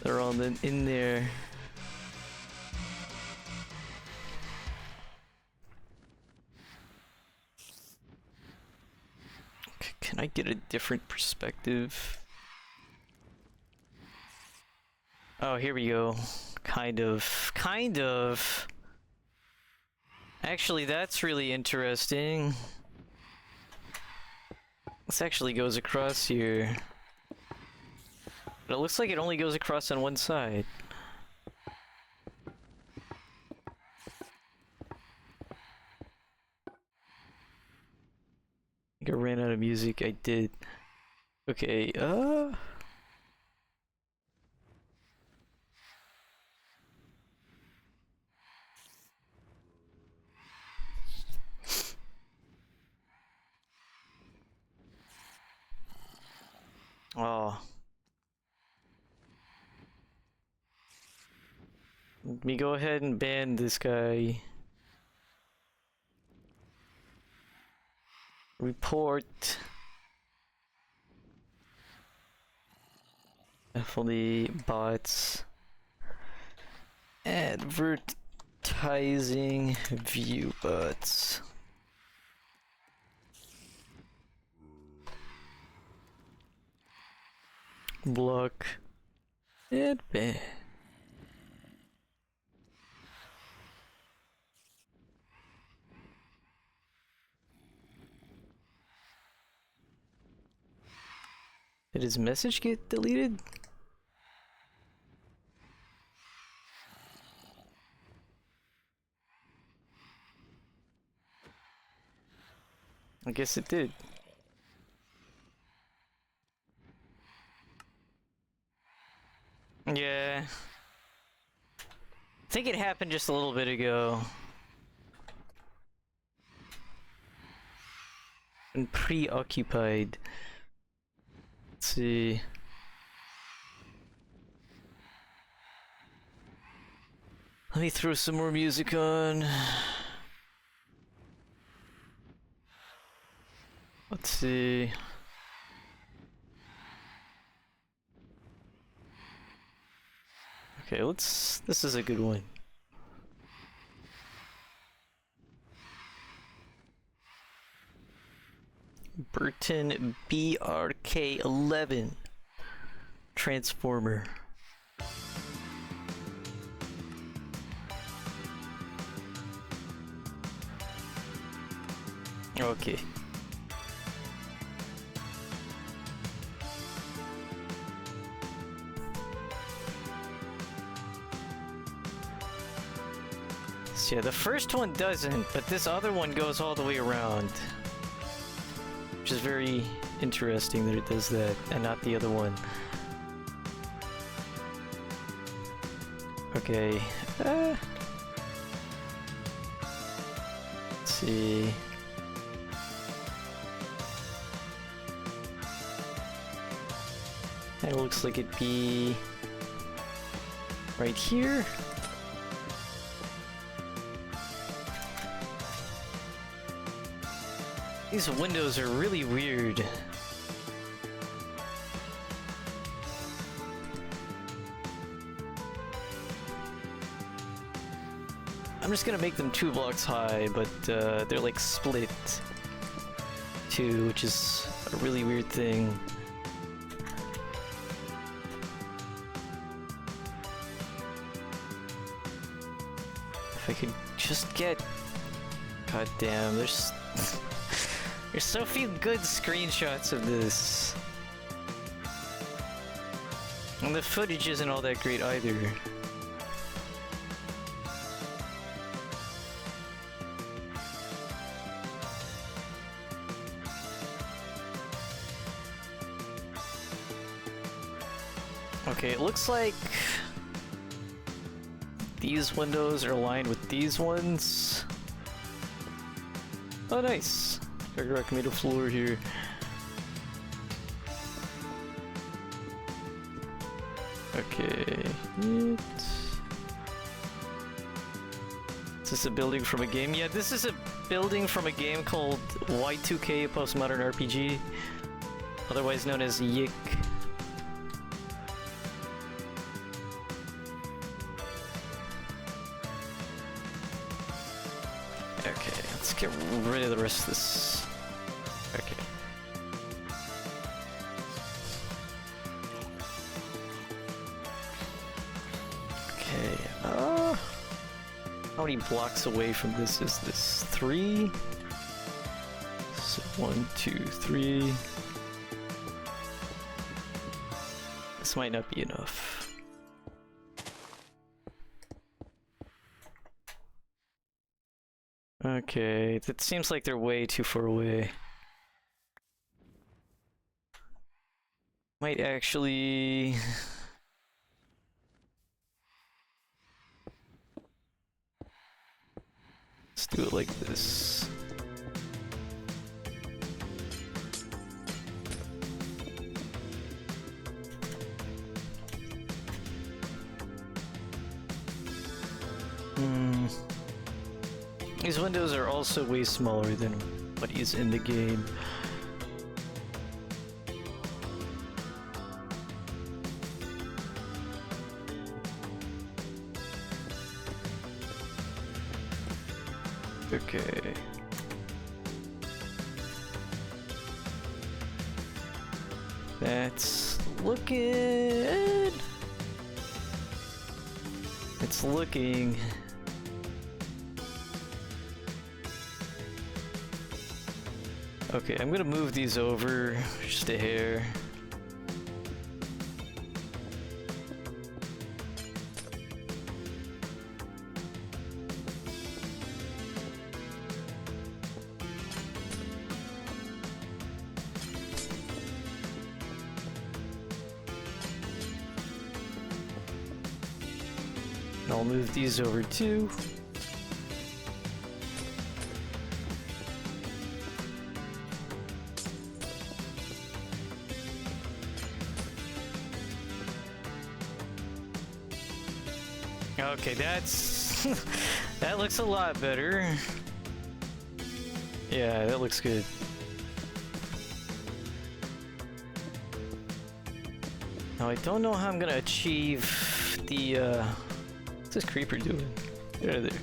They're all in there. Can I get a different perspective? Oh, here we go. Kind of. Actually, that's really interesting. This actually goes across here. But it looks like it only goes across on one side. I think I ran out of music. I did. Okay, oh. Let me go ahead and ban this guy. report. Definitely bots. Advertising view bots. Block. And ban. Did his message get deleted? I guess it did. Yeah. I think it happened just a little bit ago. And preoccupied. Let's see. Let me throw some more music on. Let's see. Okay, this is a good one. Burton BRK11 Transformer. Okay. So yeah, the first one doesn't, but this other one goes all the way around. Which is very interesting that it does that, and not the other one. Okay. Let's see. It looks like it'd be right here. These windows are really weird. I'm just gonna make them 2 blocks high, but they're like split too, which is a really weird thing. If I could just get... God damn, there's so few good screenshots of this. And the footage isn't all that great either. Okay, it looks like these windows are aligned with these ones. Oh, nice. Ragnarok made a floor here. Okay. Is this a building from a game? Yeah, this is a building from a game called Y2K Postmodern RPG, otherwise known as YIIK. Okay, let's get rid of the rest of this. Okay. Okay, how many blocks away from this is this? 3? So 1, 2, 3. This might not be enough. Okay, it seems like they're way too far away. Might actually... Let's do it like this. These windows are also way smaller than nobody's in the game. Okay. That's looking... It's looking... Okay, I'm gonna move these over just a hair. And I'll move these over too. Okay, that's... that looks a lot better. Yeah, that looks good. Now I don't know how I'm gonna achieve the, what's this creeper doing? Get out of there.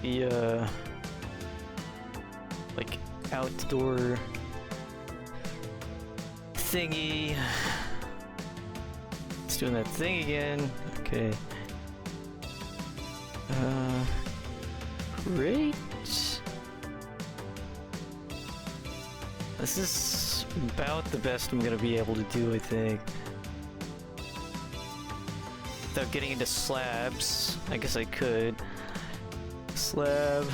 The, like, outdoor thingy. It's doing that thing again. Okay. Great. This is about the best I'm gonna be able to do, I think. Without getting into slabs. I guess I could. Slab.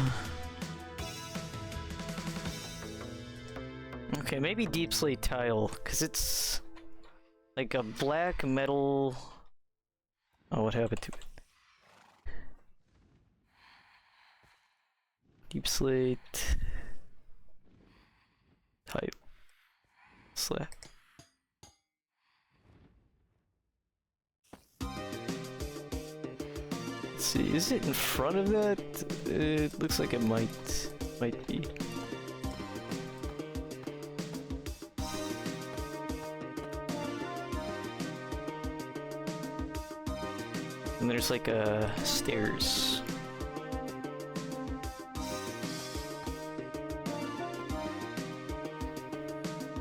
Okay, maybe deep slate tile, because it's like a black metal... Oh, what happened to it? Deep slate... type... slab. Let's see, is it in front of that? It looks like it might be. And there's like stairs.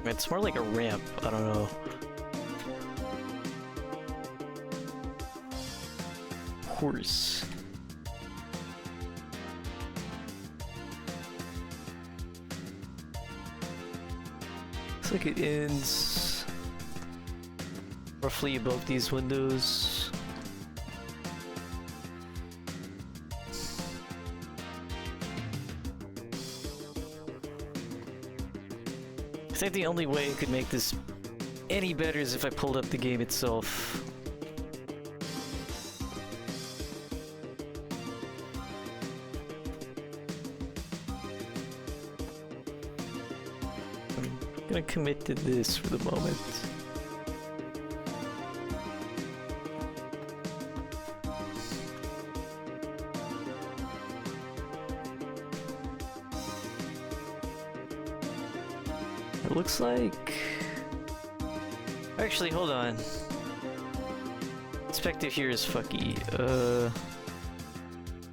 It's more like a ramp, I don't know. Horse. Looks like it ends roughly above these windows. I think the only way I could make this any better is if I pulled up the game itself. I'm gonna commit to this for the moment. It looks like... Actually, hold on. Perspective here is fucky.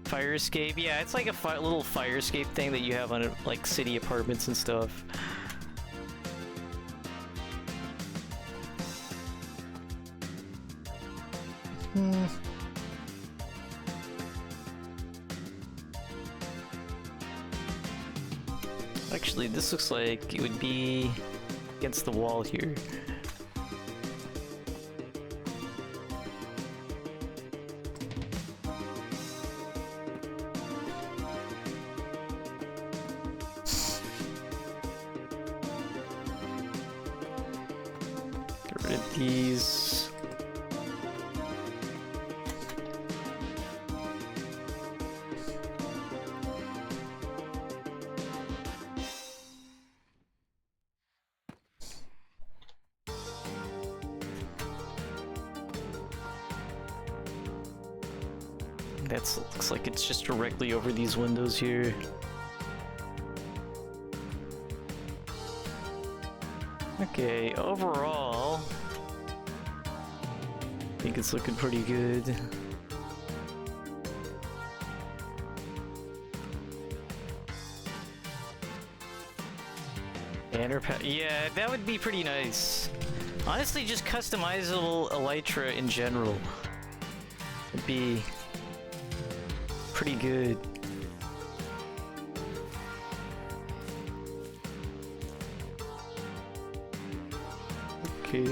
Fire escape? Yeah, it's like a little fire escape thing that you have on like city apartments and stuff. Actually, this looks like it would be against the wall here. Get rid of these. That looks like it's just directly over these windows here. Okay, overall, I think it's looking pretty good. Yeah, that would be pretty nice. Honestly, just customizable elytra in general would be pretty good. Okay,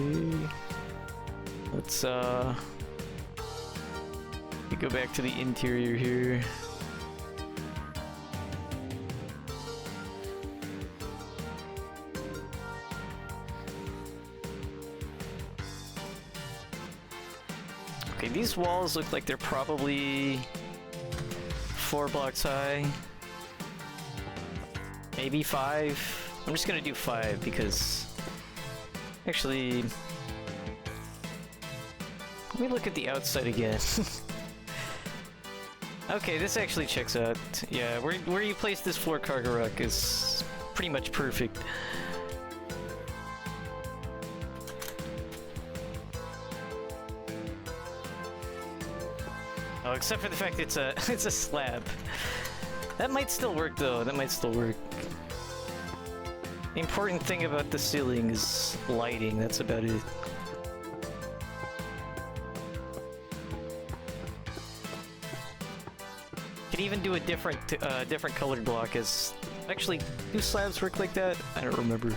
let's we go back to the interior here. Okay, these walls look like they're probably 4 blocks high. Maybe 5. I'm just gonna do 5 because... Actually... Let me look at the outside again. Okay, this actually checks out. Yeah, where you place this floor Kargarok is pretty much perfect. Oh, except for the fact it's a it's a slab. That might still work though. That might still work. The important thing about the ceiling is lighting. That's about it. Could even do a different different colored block. As actually, do slabs work like that? I don't remember.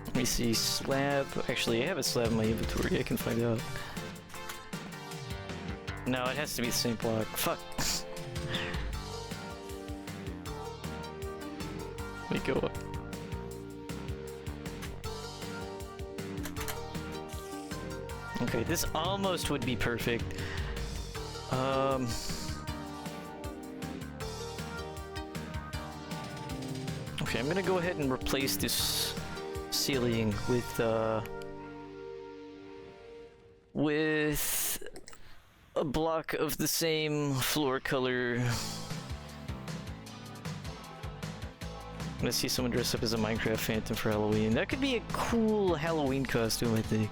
Let me see, slab. Actually, I have a slab in my inventory. I can find out. No, it has to be the same block. Fuck. Let me go up. Okay, this almost would be perfect. Okay, I'm gonna go ahead and replace this ceiling with a block of the same floor color. I'm gonna see someone dress up as a Minecraft Phantom for Halloween. That could be a cool Halloween costume, I think.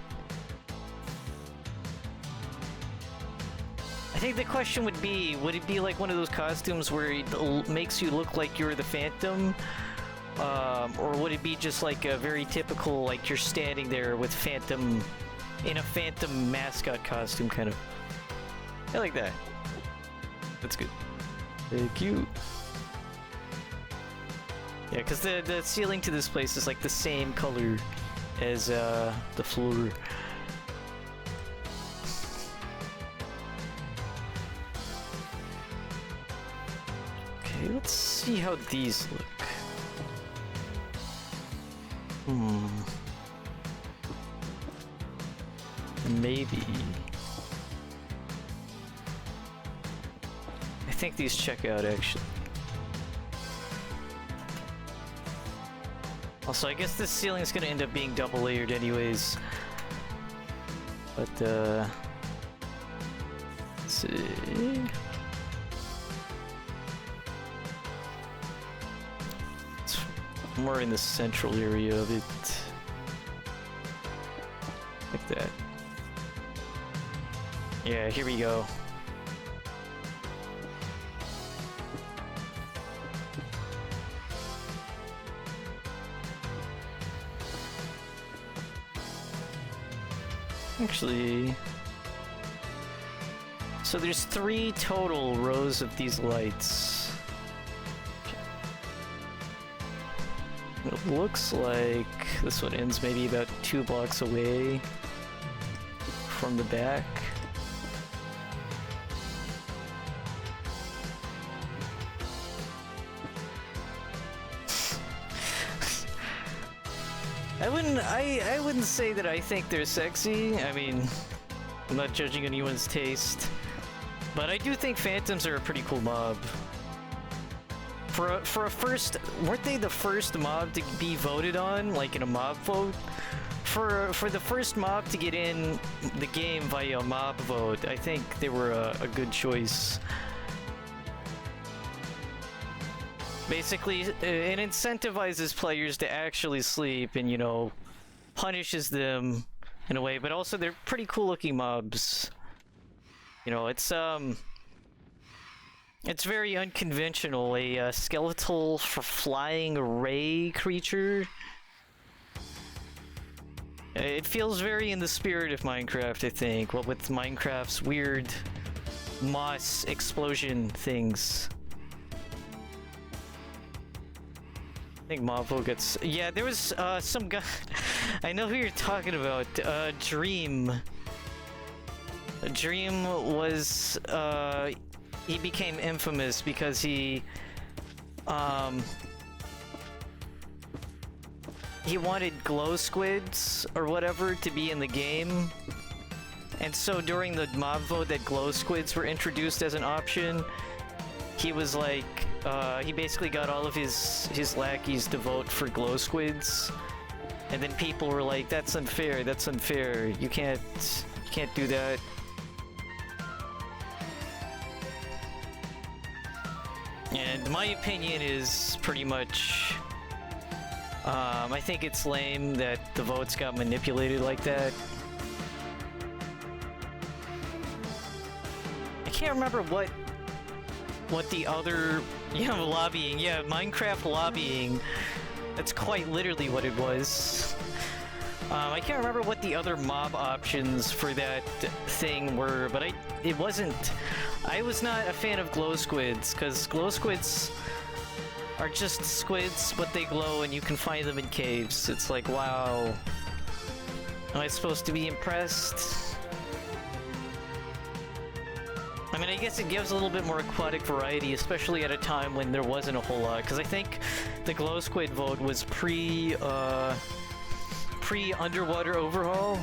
I think the question would it be like one of those costumes where it makes you look like you're the Phantom? Or would it be just like a very typical, like you're standing there with Phantom, in a Phantom mascot costume, kind of? I like that. That's good. Thank you. Yeah, because the ceiling to this place is like the same color as the floor. Okay, let's see how these look. Maybe. I think these check out, actually. Also, I guess this ceiling is gonna end up being double layered anyways. But, let's see. It's more in the central area of it. Like that. Yeah, here we go. Actually, so there's 3 total rows of these lights. It looks like this one ends maybe about 2 blocks away from the back. I wouldn't say that I think they're sexy. I mean, I'm not judging anyone's taste, but I do think Phantoms are a pretty cool mob. For a first, weren't they the first mob to be voted on, like in a mob vote? For the first mob to get in the game via a mob vote, I think they were a good choice. Basically, it incentivizes players to actually sleep and, you know, punishes them in a way, but also they're pretty cool looking mobs. You know, it's very unconventional. A skeletal for flying ray creature. It feels very in the spirit of Minecraft, I think. Well, with Minecraft's weird moss explosion things. I think Mavo gets... Yeah, there was some guy... I know who you're talking about. Dream. Dream was... he became infamous because he wanted glow squids or whatever to be in the game, and so during the mob vote that glow squids were introduced as an option, he was like, he basically got all of his lackeys to vote for glow squids, and then people were like, that's unfair, that's unfair, you can't do that. And my opinion is pretty much, I think it's lame that the votes got manipulated like that. I can't remember what the other, lobbying, Minecraft lobbying, that's quite literally what it was. I can't remember what the other mob options for that thing were, but I was not a fan of glow squids, because glow squids are just squids, but they glow and you can find them in caves. It's like, wow. Am I supposed to be impressed? I mean, I guess it gives a little bit more aquatic variety, especially at a time when there wasn't a whole lot, because I think the glow squid vote was pre-underwater overhaul.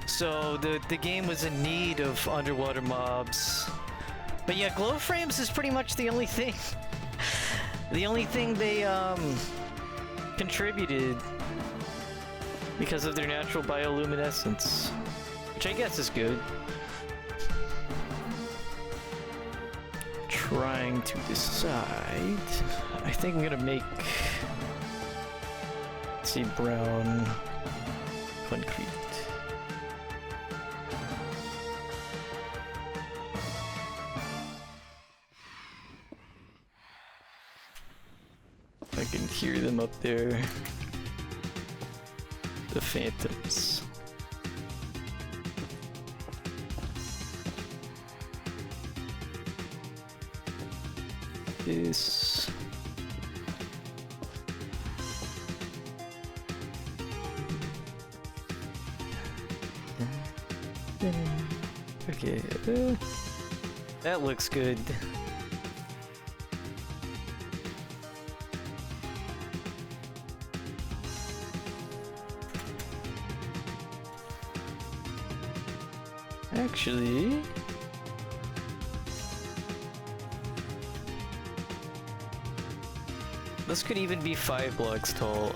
So the game was in need of underwater mobs. But yeah, glow frames is pretty much the only thing. The only thing they contributed because of their natural bioluminescence, which I guess is good. Trying to decide. I think I'm gonna make, let's see, brown concrete. I can hear them up there. The phantoms. This. Okay. That looks good. Actually, this could even be 5 blocks tall.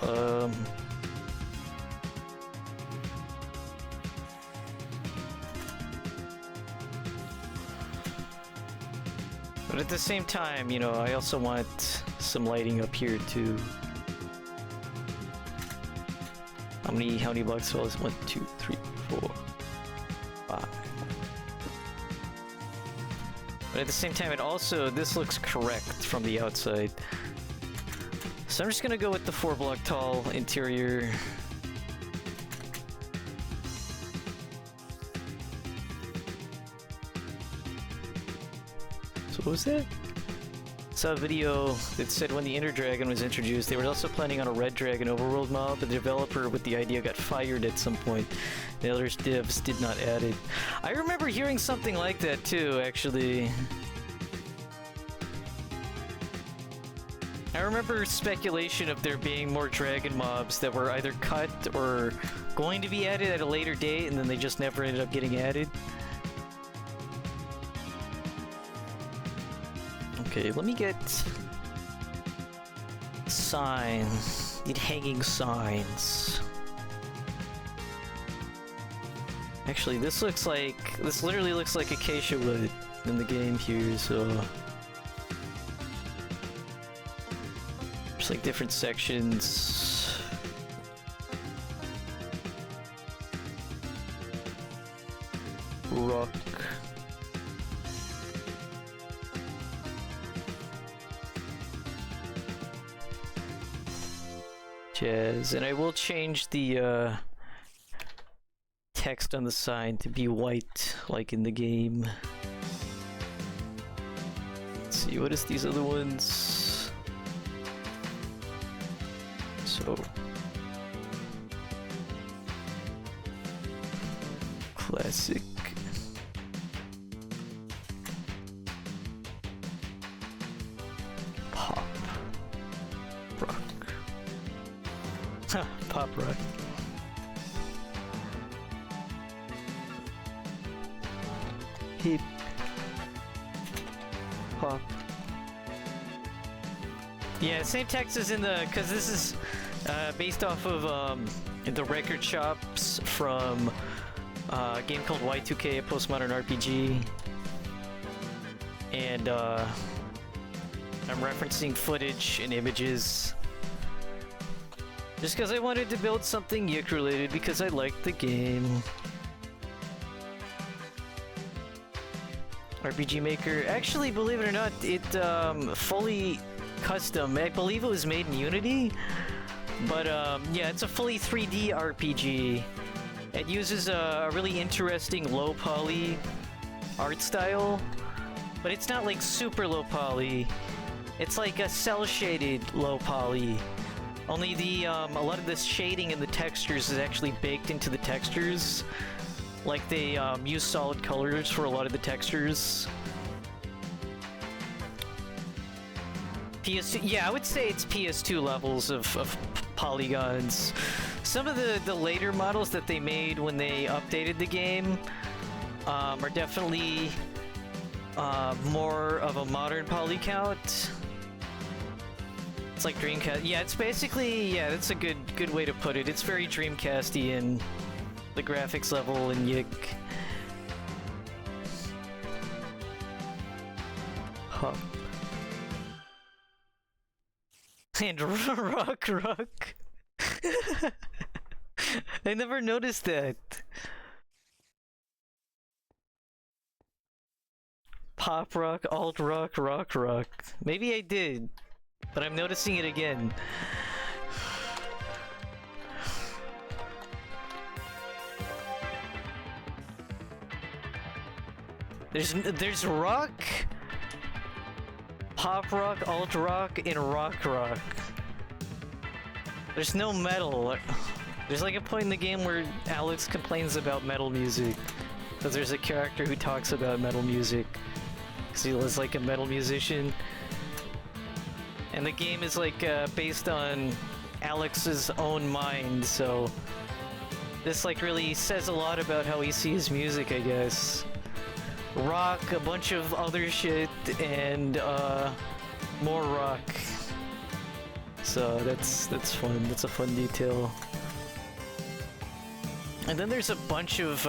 But at the same time, you know, I also want some lighting up here too. How many blocks tall is it? 1, 2, 3, 4, 5. But at the same time, this looks correct from the outside. So I'm just gonna go with the 4 block tall interior. So what was that? Saw a video that said when the Ender Dragon was introduced, they were also planning on a Red Dragon overworld mob, but the developer with the idea got fired at some point. The other devs did not add it. I remember hearing something like that too, actually. I remember speculation of there being more dragon mobs that were either cut or going to be added at a later date, and then they just never ended up getting added. Okay, let me get sign. Need hanging signs. Actually, this literally looks like acacia wood in the game here, so there's like different sections. Rock. Jazz, and I will change the text on the sign to be white, like in the game. Let's see, what is these other ones? So... classic. Pop. Rock. Ha, pop rock. Hip hop. Yeah, same text as in the, because this is based off of the record shops from a game called YIIK, a postmodern RPG, and I'm referencing footage and images just because I wanted to build something YIIK related because I liked the game. RPG Maker. Actually, believe it or not, it fully custom. I believe it was made in Unity, but yeah, it's a fully 3D RPG. It uses a really interesting low poly art style, but it's not like super low poly. It's like a cell shaded low poly. Only the a lot of this shading in the textures is actually baked into the textures. Like they use solid colors for a lot of the textures. PS2, yeah, I would say it's PS2 levels of polygons. Some of the later models that they made when they updated the game are definitely more of a modern poly count. It's like Dreamcast. Yeah, it's basically, yeah, that's a good way to put it. It's very Dreamcastian, the graphics level in YIIK. Huh. And rock. I never noticed that. Pop rock, alt rock, rock. Maybe I did, but I'm noticing it again. There's rock, pop rock, alt rock, and rock. There's no metal. There's like a point in the game where Alex complains about metal music, because there's a character who talks about metal music, because he was like a metal musician. And the game is like based on Alex's own mind, so this like really says a lot about how he sees music, I guess. Rock, a bunch of other shit, and more rock. So that's fun. That's a fun detail. And then there's a bunch of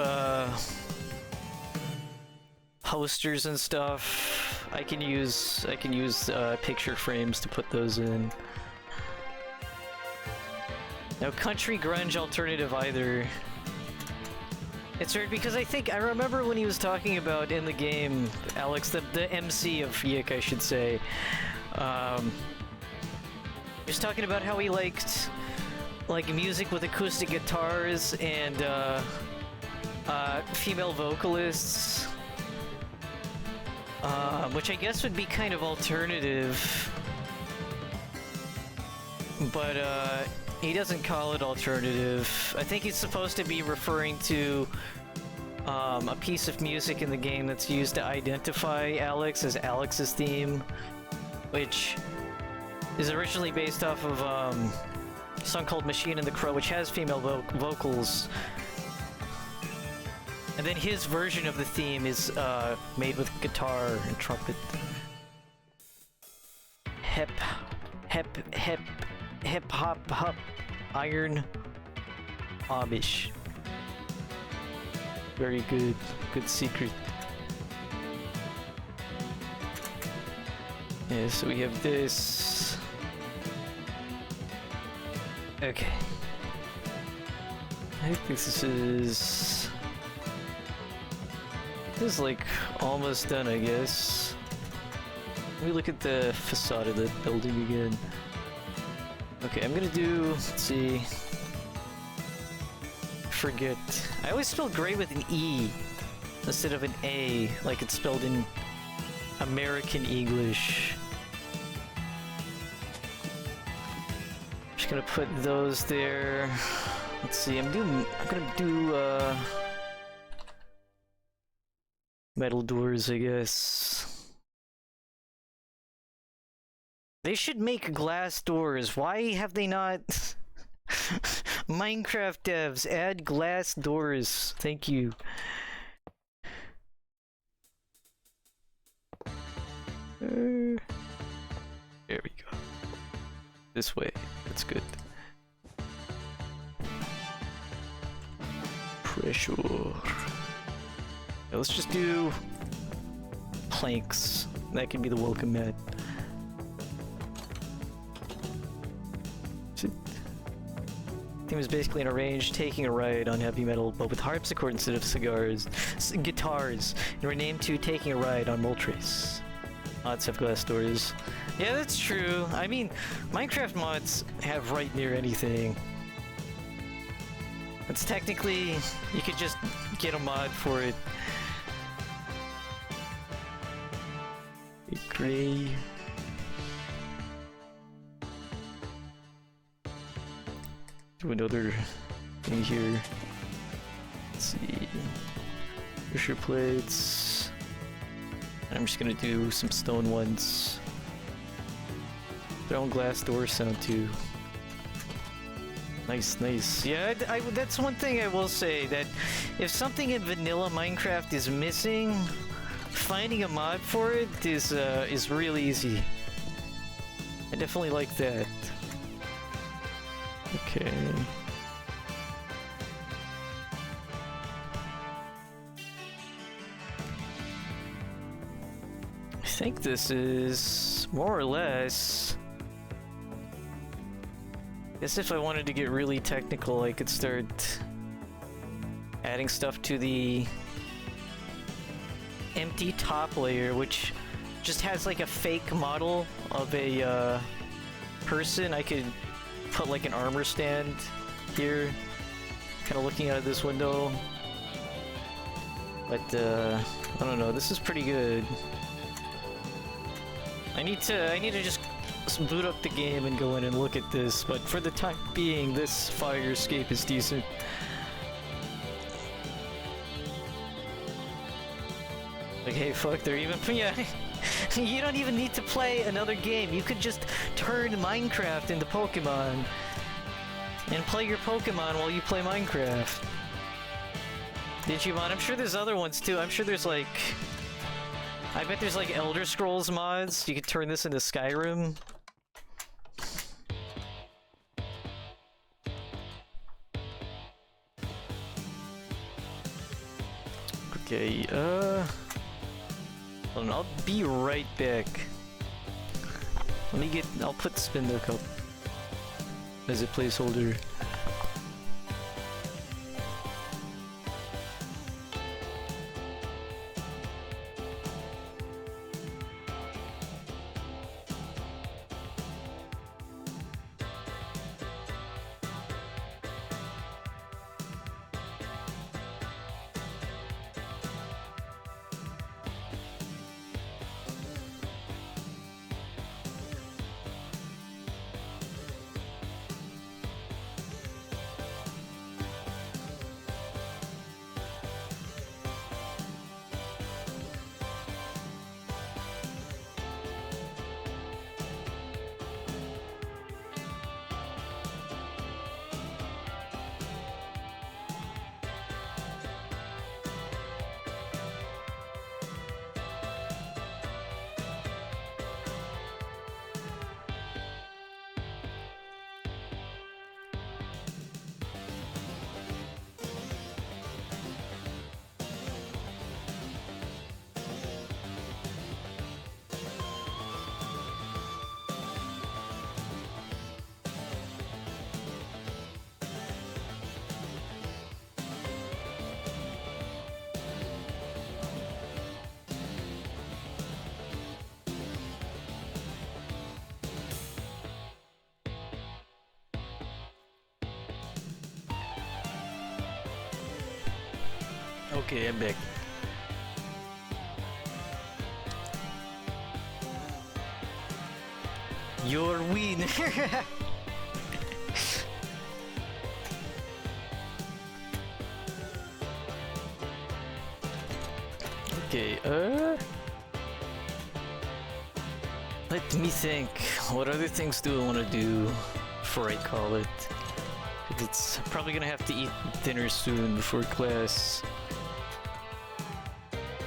posters and stuff. I can use picture frames to put those in. No country, grunge, alternative either. It's weird because I remember when he was talking about in the game, Alex, the MC of YIIK, I should say, he was talking about how he liked like music with acoustic guitars and female vocalists, which I guess would be kind of alternative, but he doesn't call it alternative. I think he's supposed to be referring to a piece of music in the game that's used to identify Alex as Alex's theme, which is originally based off of a song called Machine and the Crow, which has female vocals. And then his version of the theme is made with guitar and trumpet. hep, hip hop, iron, Amish. Very good, good secret. Yeah, so we have this. Okay. I think this is like almost done, I guess. Let me look at the facade of the building again. Okay, I'm gonna do, let's see. Forget. I always spell gray with an E instead of an A, like it's spelled in American English. Just gonna put those there. Let's see, I'm gonna do metal doors, I guess. They should make glass doors. Why have they not? Minecraft devs, add glass doors. Thank you. There we go. This way. That's good. Pressure. Now let's just do planks. That can be the welcome mat. Theme is basically an arranged taking a ride on heavy metal, but with harpsichord instead of guitars, and renamed to Taking a Ride on Moltres. Mods have glass doors. Yeah, that's true. I mean, Minecraft mods have right near anything. It's technically, you could just get a mod for it. Gray. Do another thing here. Let's see. Pressure plates. I'm just gonna do some stone ones. Their own glass door sound too. Nice, nice. Yeah, that's one thing I will say, that if something in vanilla Minecraft is missing, finding a mod for it is real easy. I definitely like that. Okay. I think this is more or less. I guess if I wanted to get really technical, I could start adding stuff to the empty top layer, which just has like a fake model of a person. I could put like an armor stand here, kind of looking out of this window. But I don't know. This is pretty good. I need to just boot up the game and go in and look at this. But for the time being, this fire escape is decent. Like, hey, fuck, they're even... Yeah, you don't even need to play another game. You could just turn Minecraft into Pokemon and play your Pokemon while you play Minecraft. Digimon, I'm sure there's other ones too. I'm sure there's like... I bet there's like Elder Scrolls mods. You could turn this into Skyrim. Okay, hold on, I'll be right back. I'll put Spindook up as a placeholder. Okay, I'm back. Your win. Okay, let me think. What other things do I want to do before I call it? 'Cause it's probably gonna have to eat dinner soon before class.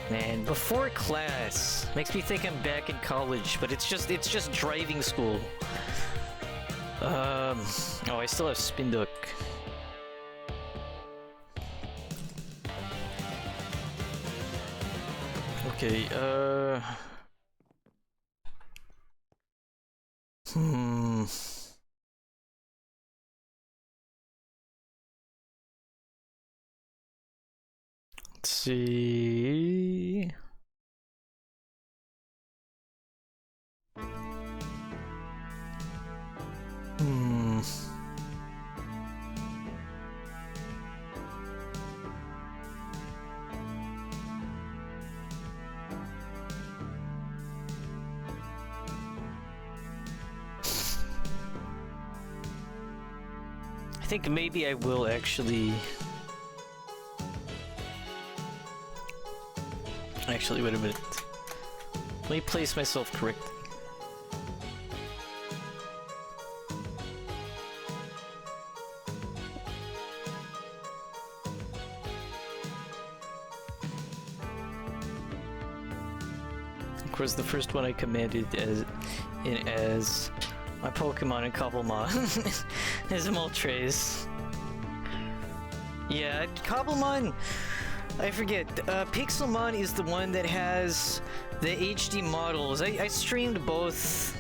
Man, before class makes me think I'm back in college, but it's just driving school. Oh, I still have spin duck. Okay, let's see. I think maybe I will actually... Actually, wait a minute. Let me place myself correctly. Of course, the first one I commanded as my Pokemon in Cobblemon is Moltres. Yeah, Cobblemon, I forget. Pixelmon is the one that has the HD models. I streamed both.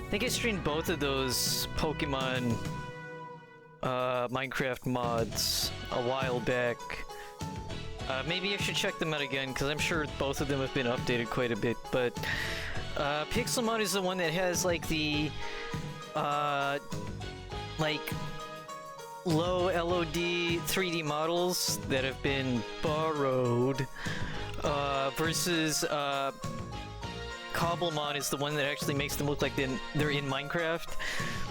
I think I streamed both of those Pokemon Minecraft mods a while back. Maybe I should check them out again, because I'm sure both of them have been updated quite a bit, but Pixelmon is the one that has like the like low LOD 3D models that have been borrowed, versus Cobblemon is the one that actually makes them look like they're in Minecraft,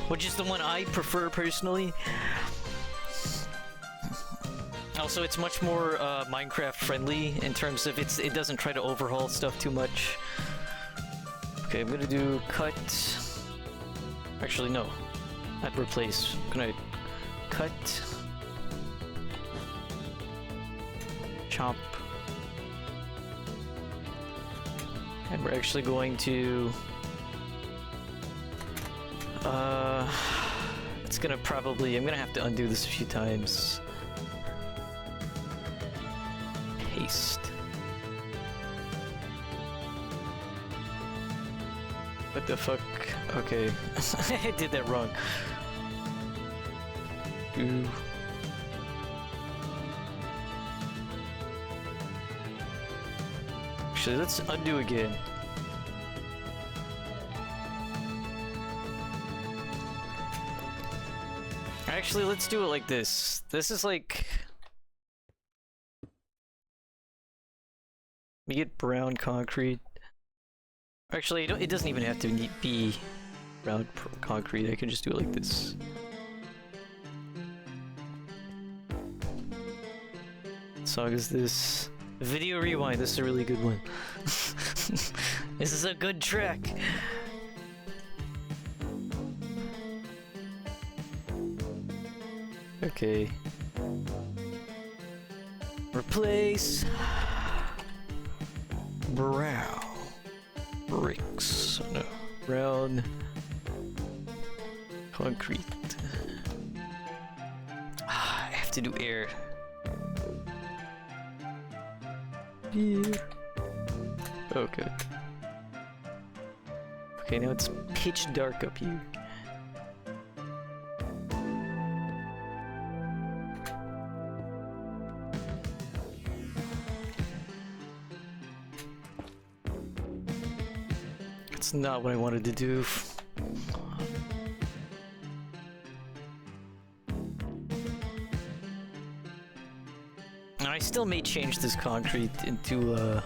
which is the one I prefer personally. Also, it's much more Minecraft friendly in terms of it doesn't try to overhaul stuff too much. Okay, I'm gonna do cut. Actually, no. Not replace. I'm gonna cut. Chomp. And we're actually going to... it's gonna probably... I'm gonna have to undo this a few times. Paste. What the fuck? Okay. I did that wrong. Ooh. Actually, let's undo again. Actually, let's do it like this. This is like... Let me get brown concrete. Actually, it doesn't even have to be brown concrete. I can just do it like this. What song is this? Video Rewind. This is a really good one. This is a good track. Okay. Replace brown bricks. No, brown concrete. I have to do air. Here. Okay. Okay, now it's pitch dark up here. It's not what I wanted to do. still may change this concrete into a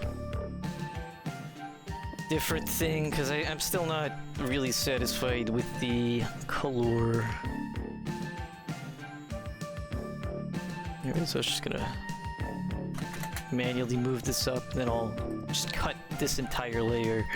different thing, because I'm still not really satisfied with the color. Anyways, so I was just gonna manually move this up, then I'll just cut this entire layer.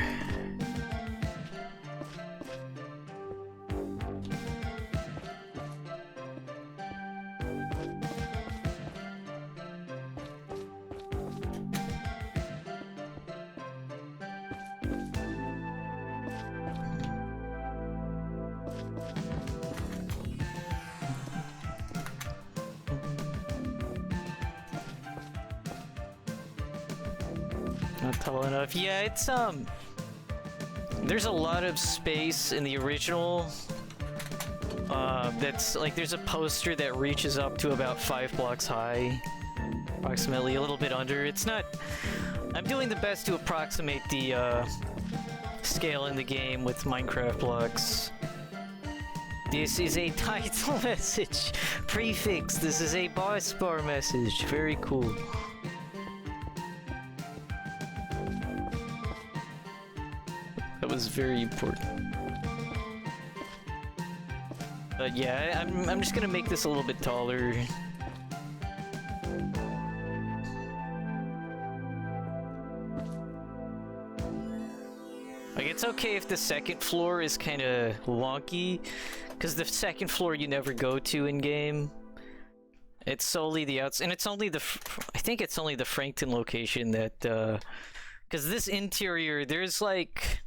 Not tall enough. Yeah, it's there's a lot of space in the original. That's like, there's a poster that reaches up to about 5 blocks high, approximately, a little bit under. It's not. I'm doing the best to approximate the scale in the game with Minecraft blocks. This is a title message prefix. This is a boss bar message. Very cool. That was very important. But yeah, I'm just gonna make this a little bit taller. Like, it's okay if the second floor is kind of wonky, because the second floor you never go to in game. It's solely the outs, and it's only the I think it's only the Frankton location that because this interior, there's like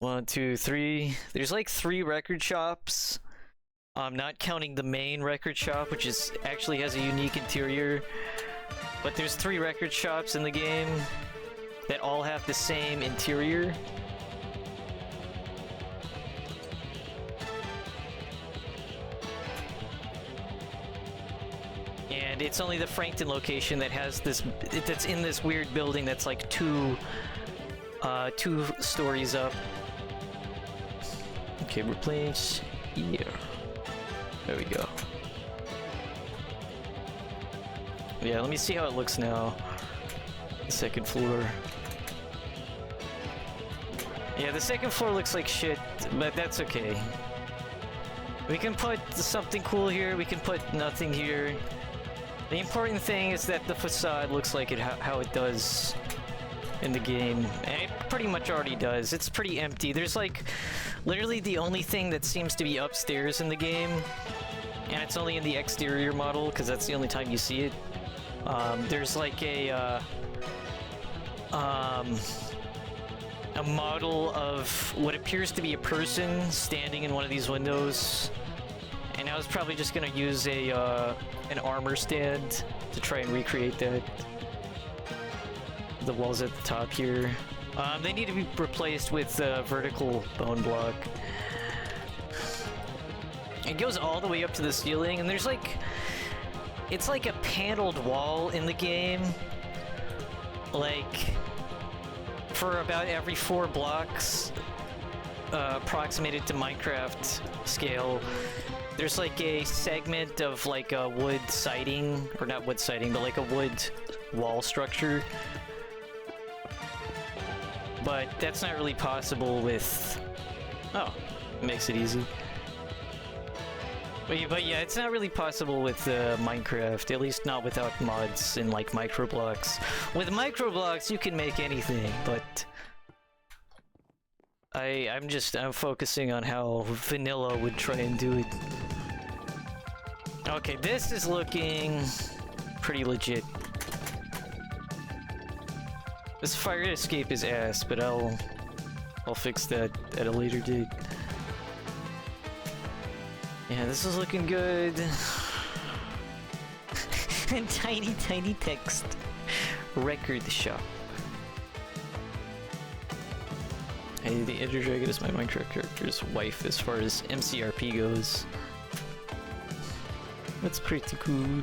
1, 2, 3. There's like 3 record shops. Not counting the main record shop, which is actually has a unique interior. But there's 3 record shops in the game that all have the same interior. And it's only the Frankton location that has this, that's in this weird building that's like 2 stories up. Okay, we're playing here. There we go. Yeah, let me see how it looks now. The second floor. Yeah, the second floor looks like shit, but that's okay. We can put something cool here, we can put nothing here. The important thing is that the facade looks like how it does in the game. And it pretty much already does. It's pretty empty. There's like literally the only thing that seems to be upstairs in the game, and it's only in the exterior model because that's the only time you see it. There's like a model of what appears to be a person standing in one of these windows, and I was probably just gonna use an armor stand to try and recreate that. The walls at the top here. They need to be replaced with a vertical bone block. It goes all the way up to the ceiling, and there's like, it's like a paneled wall in the game. Like, for about every 4 blocks, approximated to Minecraft scale, there's like a segment of like a wood siding, or not wood siding, but like a wood wall structure. But that's not really possible with... Oh, it makes it easy. But yeah, it's not really possible with Minecraft, at least not without mods and like microblocks. With microblocks, you can make anything, but I'm focusing on how vanilla would try and do it. Okay, this is looking pretty legit. This fire escape is ass, but I'll fix that at a later date. Yeah, this is looking good. And tiny text. Record shop. Hey, the Ender Dragon is my Minecraft character's wife as far as MCRP goes. That's pretty cool.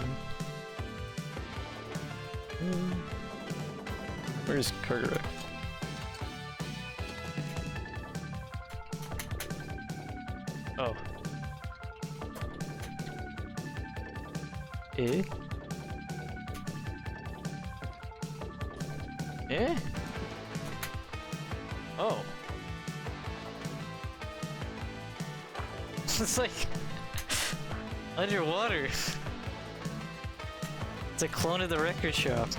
Where's Carteret? Oh. Eh? Eh? Oh. It's like underwater. It's a clone of the record shop.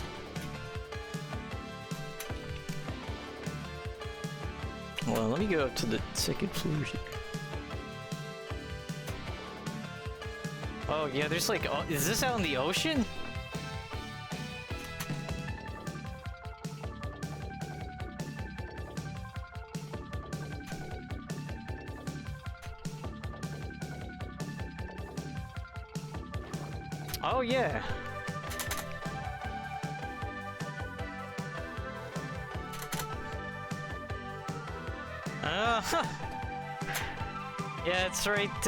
Well, let me go up to the second floor here. Oh yeah, there's like, is this out in the ocean? Oh yeah. Huh. Yeah, it's right,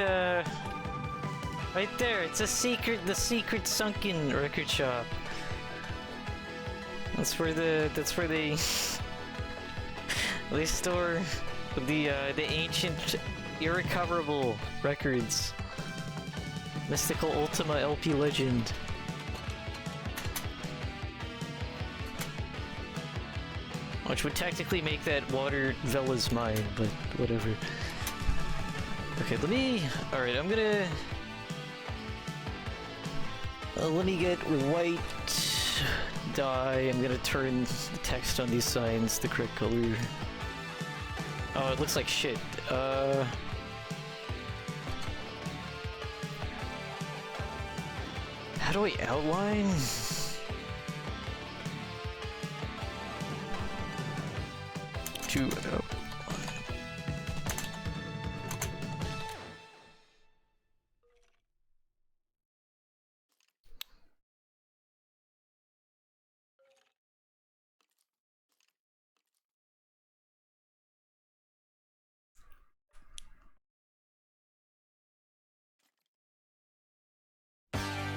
right there. It's a secret, the secret sunken record shop. That's where they they store the ancient, irrecoverable records. Mystical Ultima LP Legend. Which would technically make that water Vela's mine, but whatever. Okay, let me... Alright, I'm gonna... let me get white dye. I'm gonna turn the text on these signs the correct color. Oh, it looks like shit. How do I outline? To outline.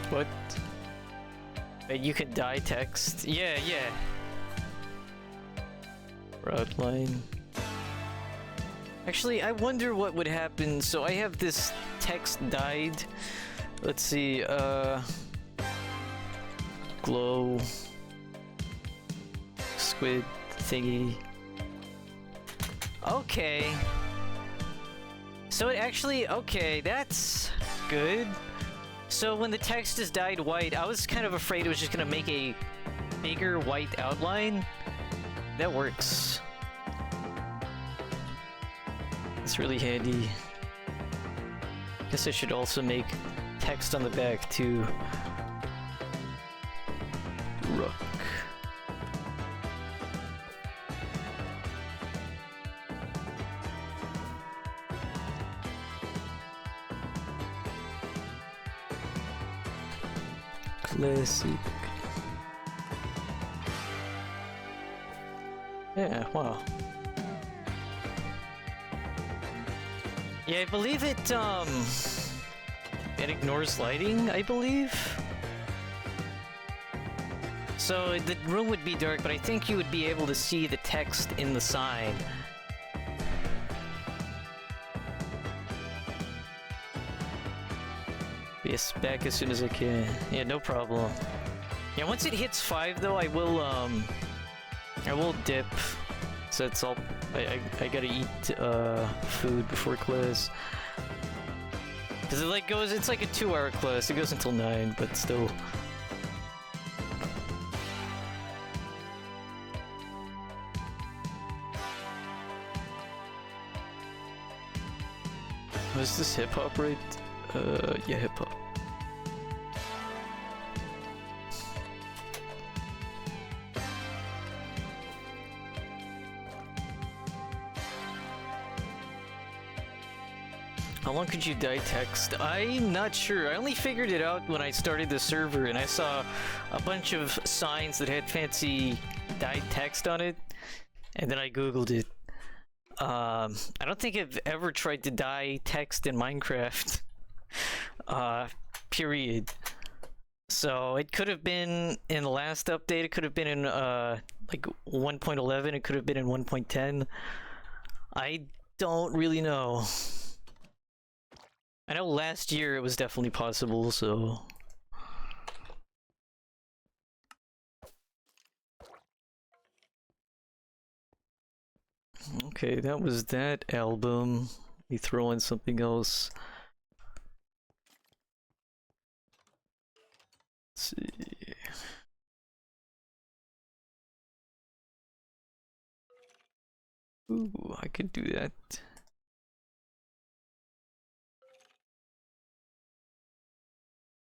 What? Wait, you can dye text? Yeah, yeah. Outline. Actually, I wonder what would happen. So I have this text dyed. Let's see, glow. Squid thingy. Okay. So it actually, okay, that's good. So when the text is dyed white, I was kind of afraid it was just gonna make a bigger white outline. That works. It's really handy. Guess I should also make text on the back too. Rook. Classic. Yeah, wow. Yeah, I believe it ignores lighting, I believe. So the room would be dark, but I think you would be able to see the text in the sign. Yes, back as soon as I can. Yeah, no problem. Yeah, once it hits 5 though, I will dip. So it's all I gotta eat food before class. Cause it like goes, it's like a 2-hour class. It goes until 9, but still. Was this hip hop right? Yeah, hip hop. How long could you dye text? I'm not sure. I only figured it out when I started the server and I saw a bunch of signs that had fancy dyed text on it, and then I googled it. I don't think I've ever tried to dye text in Minecraft. Period. So it could have been in the last update, it could have been in like 1.11, it could have been in 1.10. I don't really know. I know last year it was definitely possible, so... Okay, that was that album. We throw in something else. Let's see. Ooh, I could do that.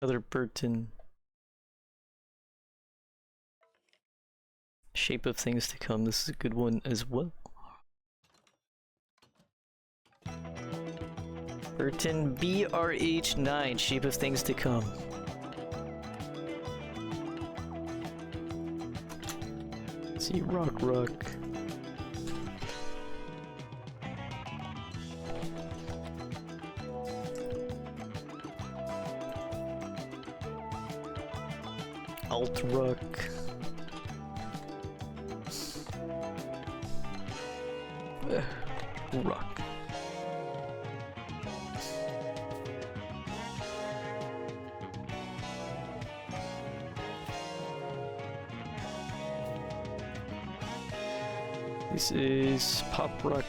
Another Burton. Shape of Things to Come. This is a good one as well. Burton BRH9. Shape of Things to Come. Let's see, rock. Alt rock. Rock. This is pop rock.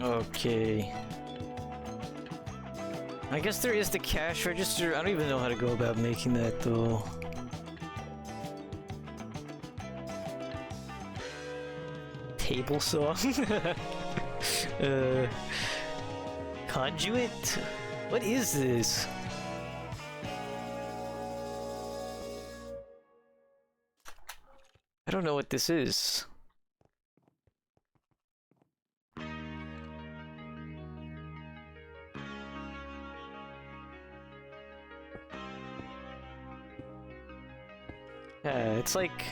Okay. I guess there is the cash register. I don't even know how to go about making that though. Table saw? Conduit? What is this? I don't know what this is. Yeah, it's like,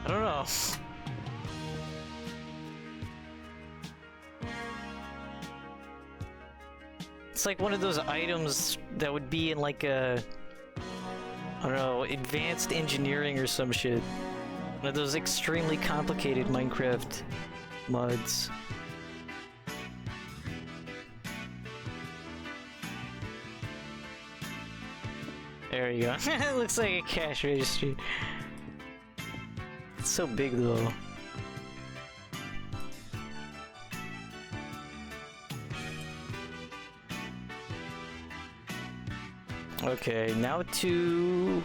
I don't know. It's like one of those items that would be in like a, I don't know, advanced engineering or some shit. One of those extremely complicated Minecraft mods. There you go. It looks like a cash register. It's so big though. Okay, now to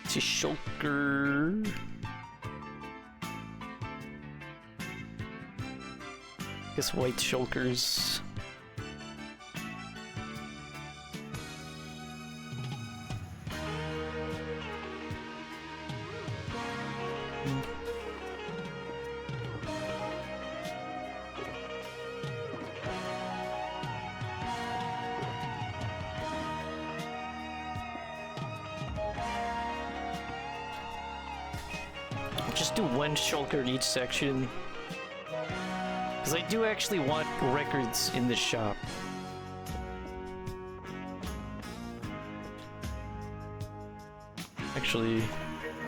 shulker. Guess white shulkers. Just do one shulker in each section. Because I do actually want records in the shop. Actually,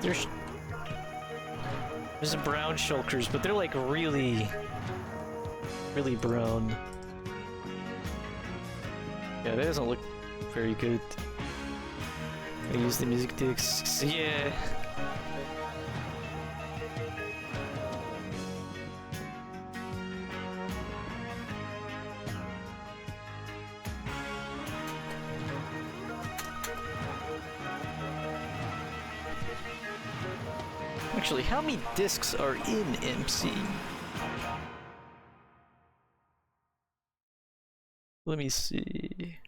there's a brown shulkers, but they're like really brown. Yeah, that doesn't look very good. I use the music discs. Yeah. Actually, how many discs are in MC? Let me see.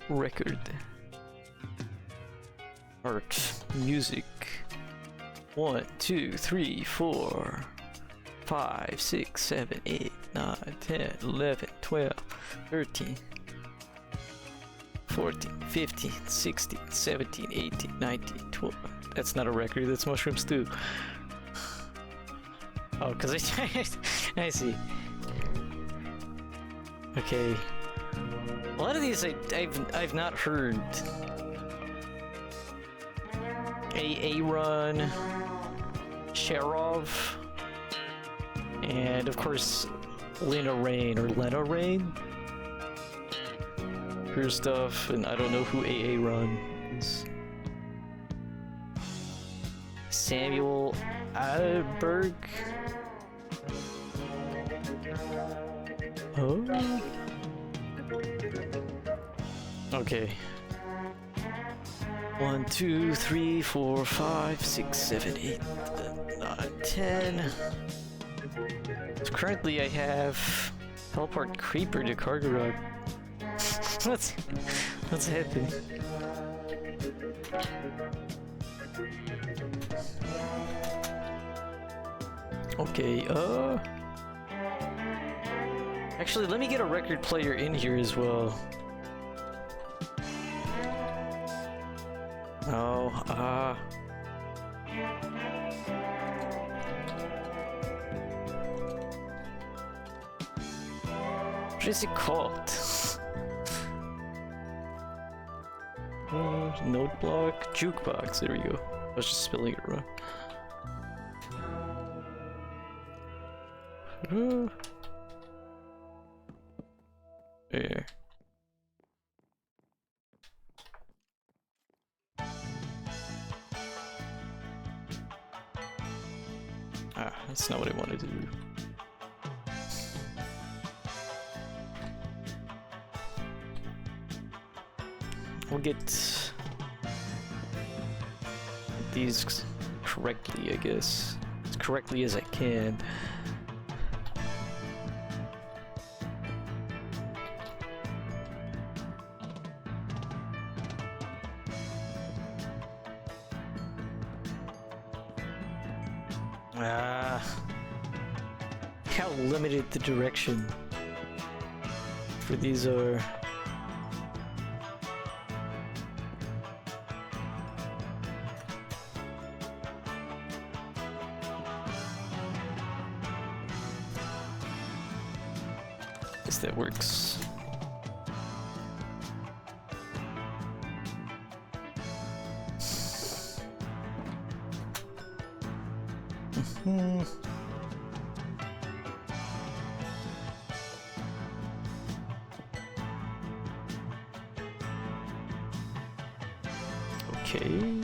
Record. Art. Music. 1, 2, 3, 4, 5, 6, 7, 8, 9, 10, 11, 12, 13. 14, 15, 16, 17, 18, 19, 20. That's not a record, that's Mushroom Stew. Oh, because I see. Okay. A lot of these I've not heard. Aaron, Sharov, and of course Lena Rain or Lena Rain. Her stuff, and I don't know who Aaron is. Samuel Alberg. Oh. Okay. 1, 2, 3, 4, 5, 6, 7, 8, 9, 10. So currently I have Teleport Creeper to Kargarok. What's happening? Okay, actually, let me get a record player in here as well. Oh, what is it called? Note block, jukebox, there we go. I was just spelling it wrong. There. Ah, that's not what I wanted to do. We'll get these correctly, I guess. As correctly as I can. How limited the direction for these are. Guess that works. Okay.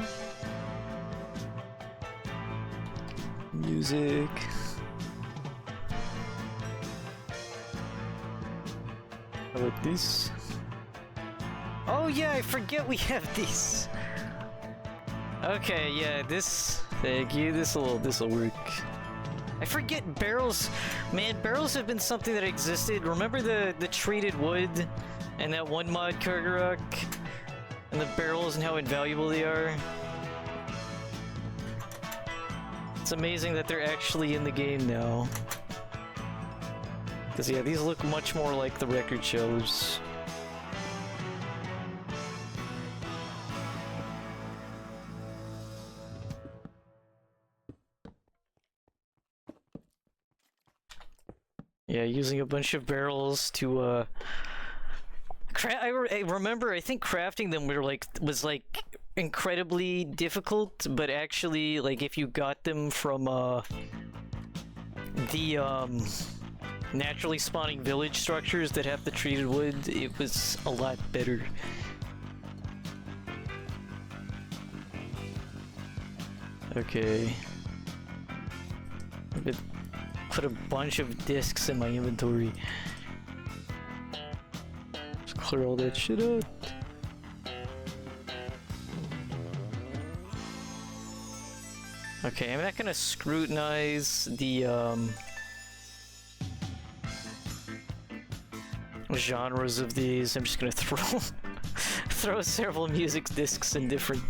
Music. How about this? Oh yeah, I forget we have these. Okay, yeah, this. Thank you. This'll work. I forget barrels. Man, barrels have been something that existed. Remember the treated wood and that one mod Kargarok? And the barrels and how invaluable they are? It's amazing that they're actually in the game now. Because yeah, these look much more like the record shelves. Yeah, using a bunch of barrels to I remember, I think crafting them was incredibly difficult, but actually, like, if you got them from the naturally spawning village structures that have the treated wood, it was a lot better. Okay. I'm gonna put a bunch of discs in my inventory. Clear all that shit out. Okay, I'm not gonna scrutinize the genres of these. I'm just gonna throw several music discs in different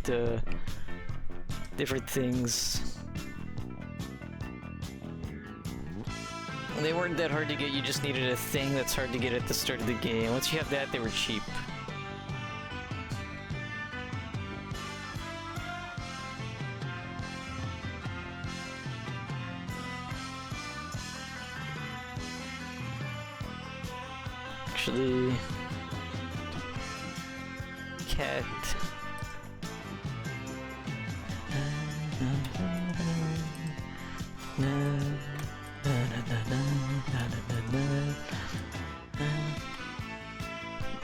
things. They weren't that hard to get, you just needed a thing that's hard to get at the start of the game. Once you have that, they were cheap. actually. Cat.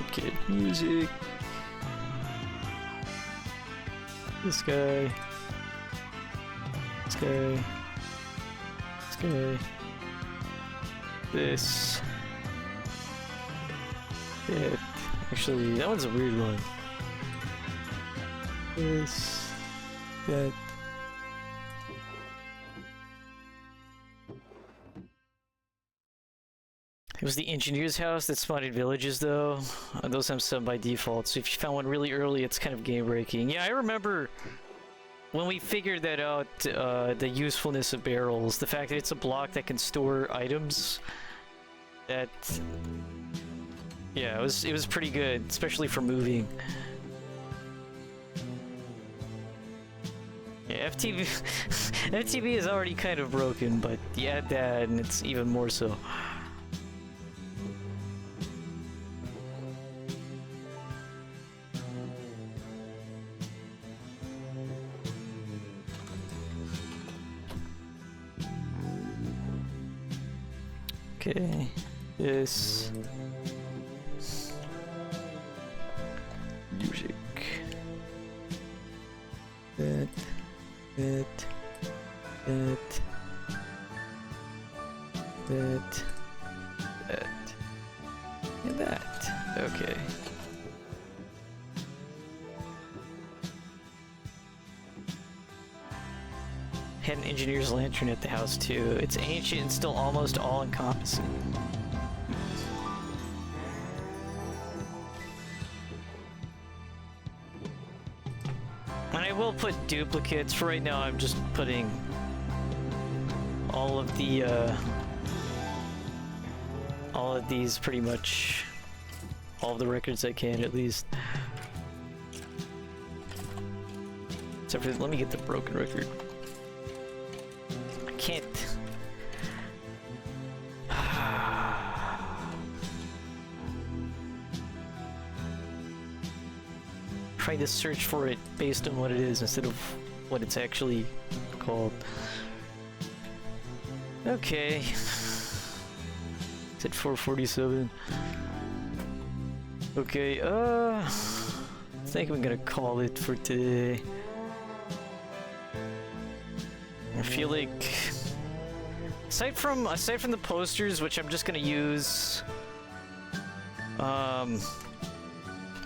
Okay, music. This guy. This guy. This guy. This. Yeah. Actually, that one's a weird one. This. That. It was the engineer's house that spotted villages, though. Those have some by default, so if you found one really early, it's kind of game-breaking. Yeah, I remember when we figured that out, the usefulness of barrels, the fact that it's a block that can store items, that... Yeah, it was pretty good, especially for moving. Yeah, FTV... FTV is already kind of broken, but you add that and it's even more so. Okay, this music, that, and that. Okay. Had an engineer's lantern at the house too. It's ancient and still almost all-encompassing. And I will put duplicates. For right now, I'm just putting all of these pretty much, all of the records I can at least. Except for, let me get the broken record. Can't. Try to search for it based on what it is instead of what it's actually called. Okay. It's at 4:47. Okay, I think I'm gonna call it for today. I feel like, aside from the posters, which I'm just gonna use,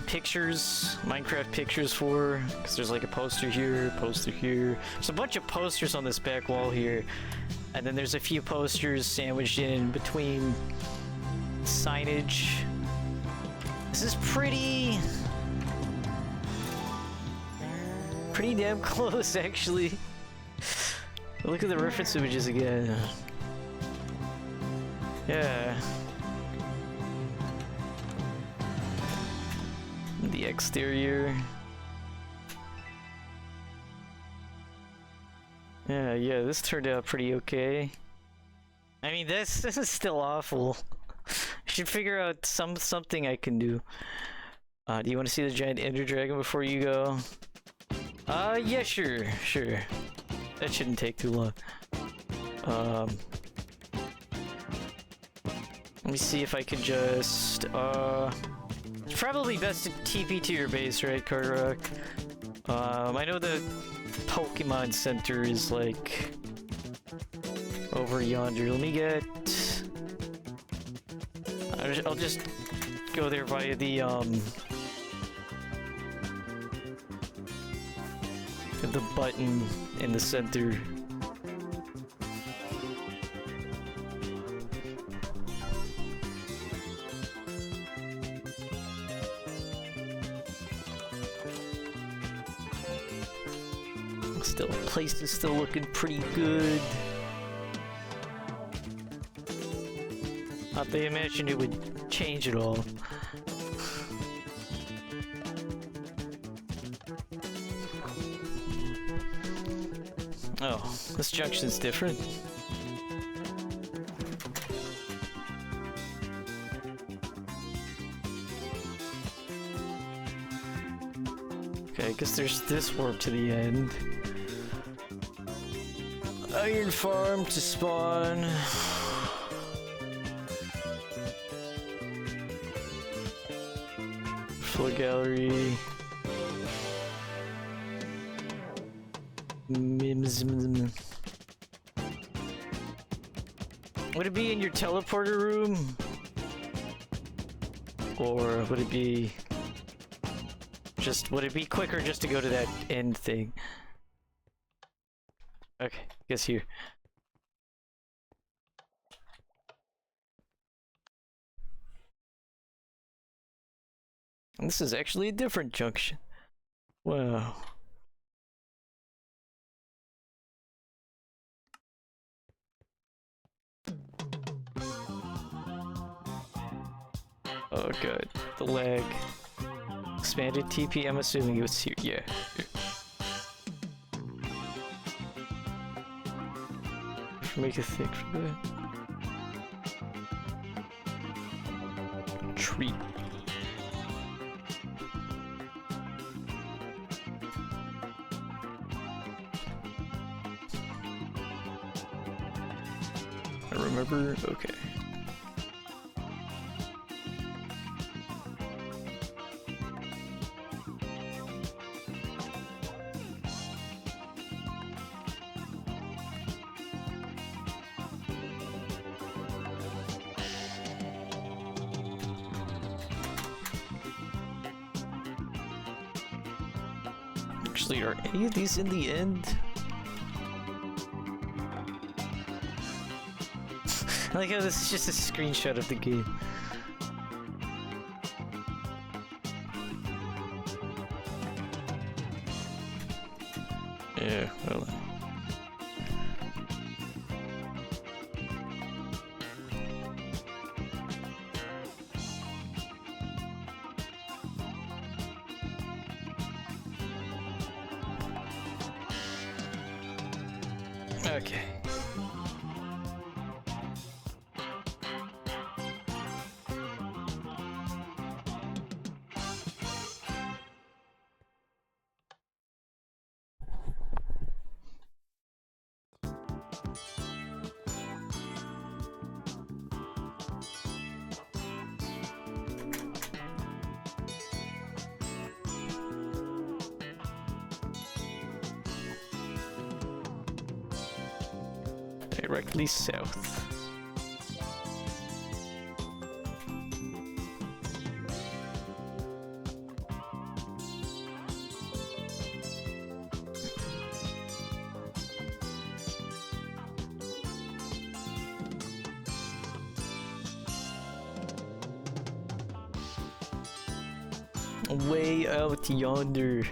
pictures, Minecraft pictures for, because there's like a poster here, poster here. There's a bunch of posters on this back wall here, and then there's a few posters sandwiched in between signage. This is pretty damn close, actually. Look at the reference images again. Yeah. The exterior. Yeah, this turned out pretty okay. I mean, this is still awful. I should figure out something I can do. Do you want to see the giant ender dragon before you go? Yeah, sure. That shouldn't take too long. Let me see if I can just, it's probably best to TP to your base, right, Cartrock? I know the Pokemon Center is, like, over yonder. Let me get... I'll just go there via the button in the center. Still, place is still looking pretty good. Not that I imagined it would change at all. Oh, this junction's different. Okay, I guess there's this warp to the end. Iron farm to spawn. Floor gallery. Would it be in your teleporter room? Or would it be just, would it be quicker just to go to that end thing? Okay, guess here. And this is actually a different junction. Wow. Oh god, the lag. Expanded TP, I'm assuming it was here. Yeah. Make a thick for that. Tree. I remember, okay. Actually, are any of these in the end? I like how this is just a screenshot of the game. Yeah, well. Okay. Directly south. Way out yonder.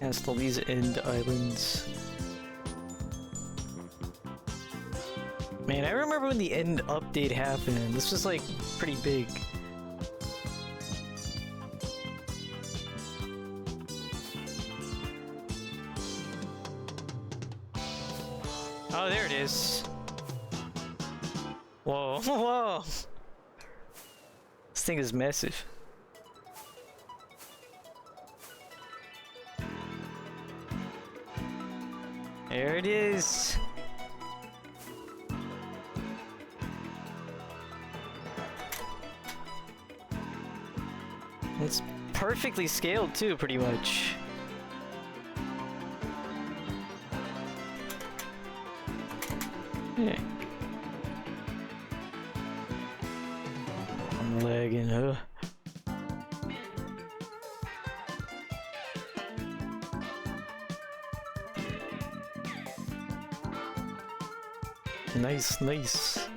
Past all these end islands. Man, I remember when the end update happened. This was like pretty big. Oh, there it is. Whoa, whoa. This thing is massive. There it is. It's perfectly scaled too, pretty much. Yeah. I'm lagging, huh? Nice, nice.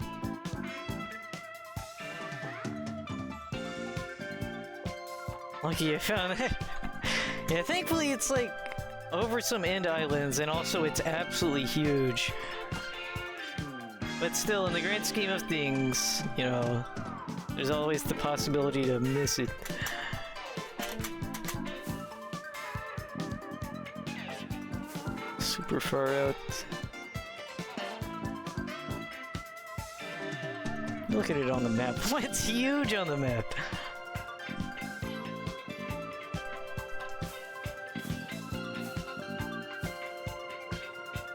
Lucky I found it. Yeah, thankfully it's like over some end islands, and also it's absolutely huge. But still, in the grand scheme of things, you know, there's always the possibility to miss it. super far out. Look at it on the map. It's huge on the map.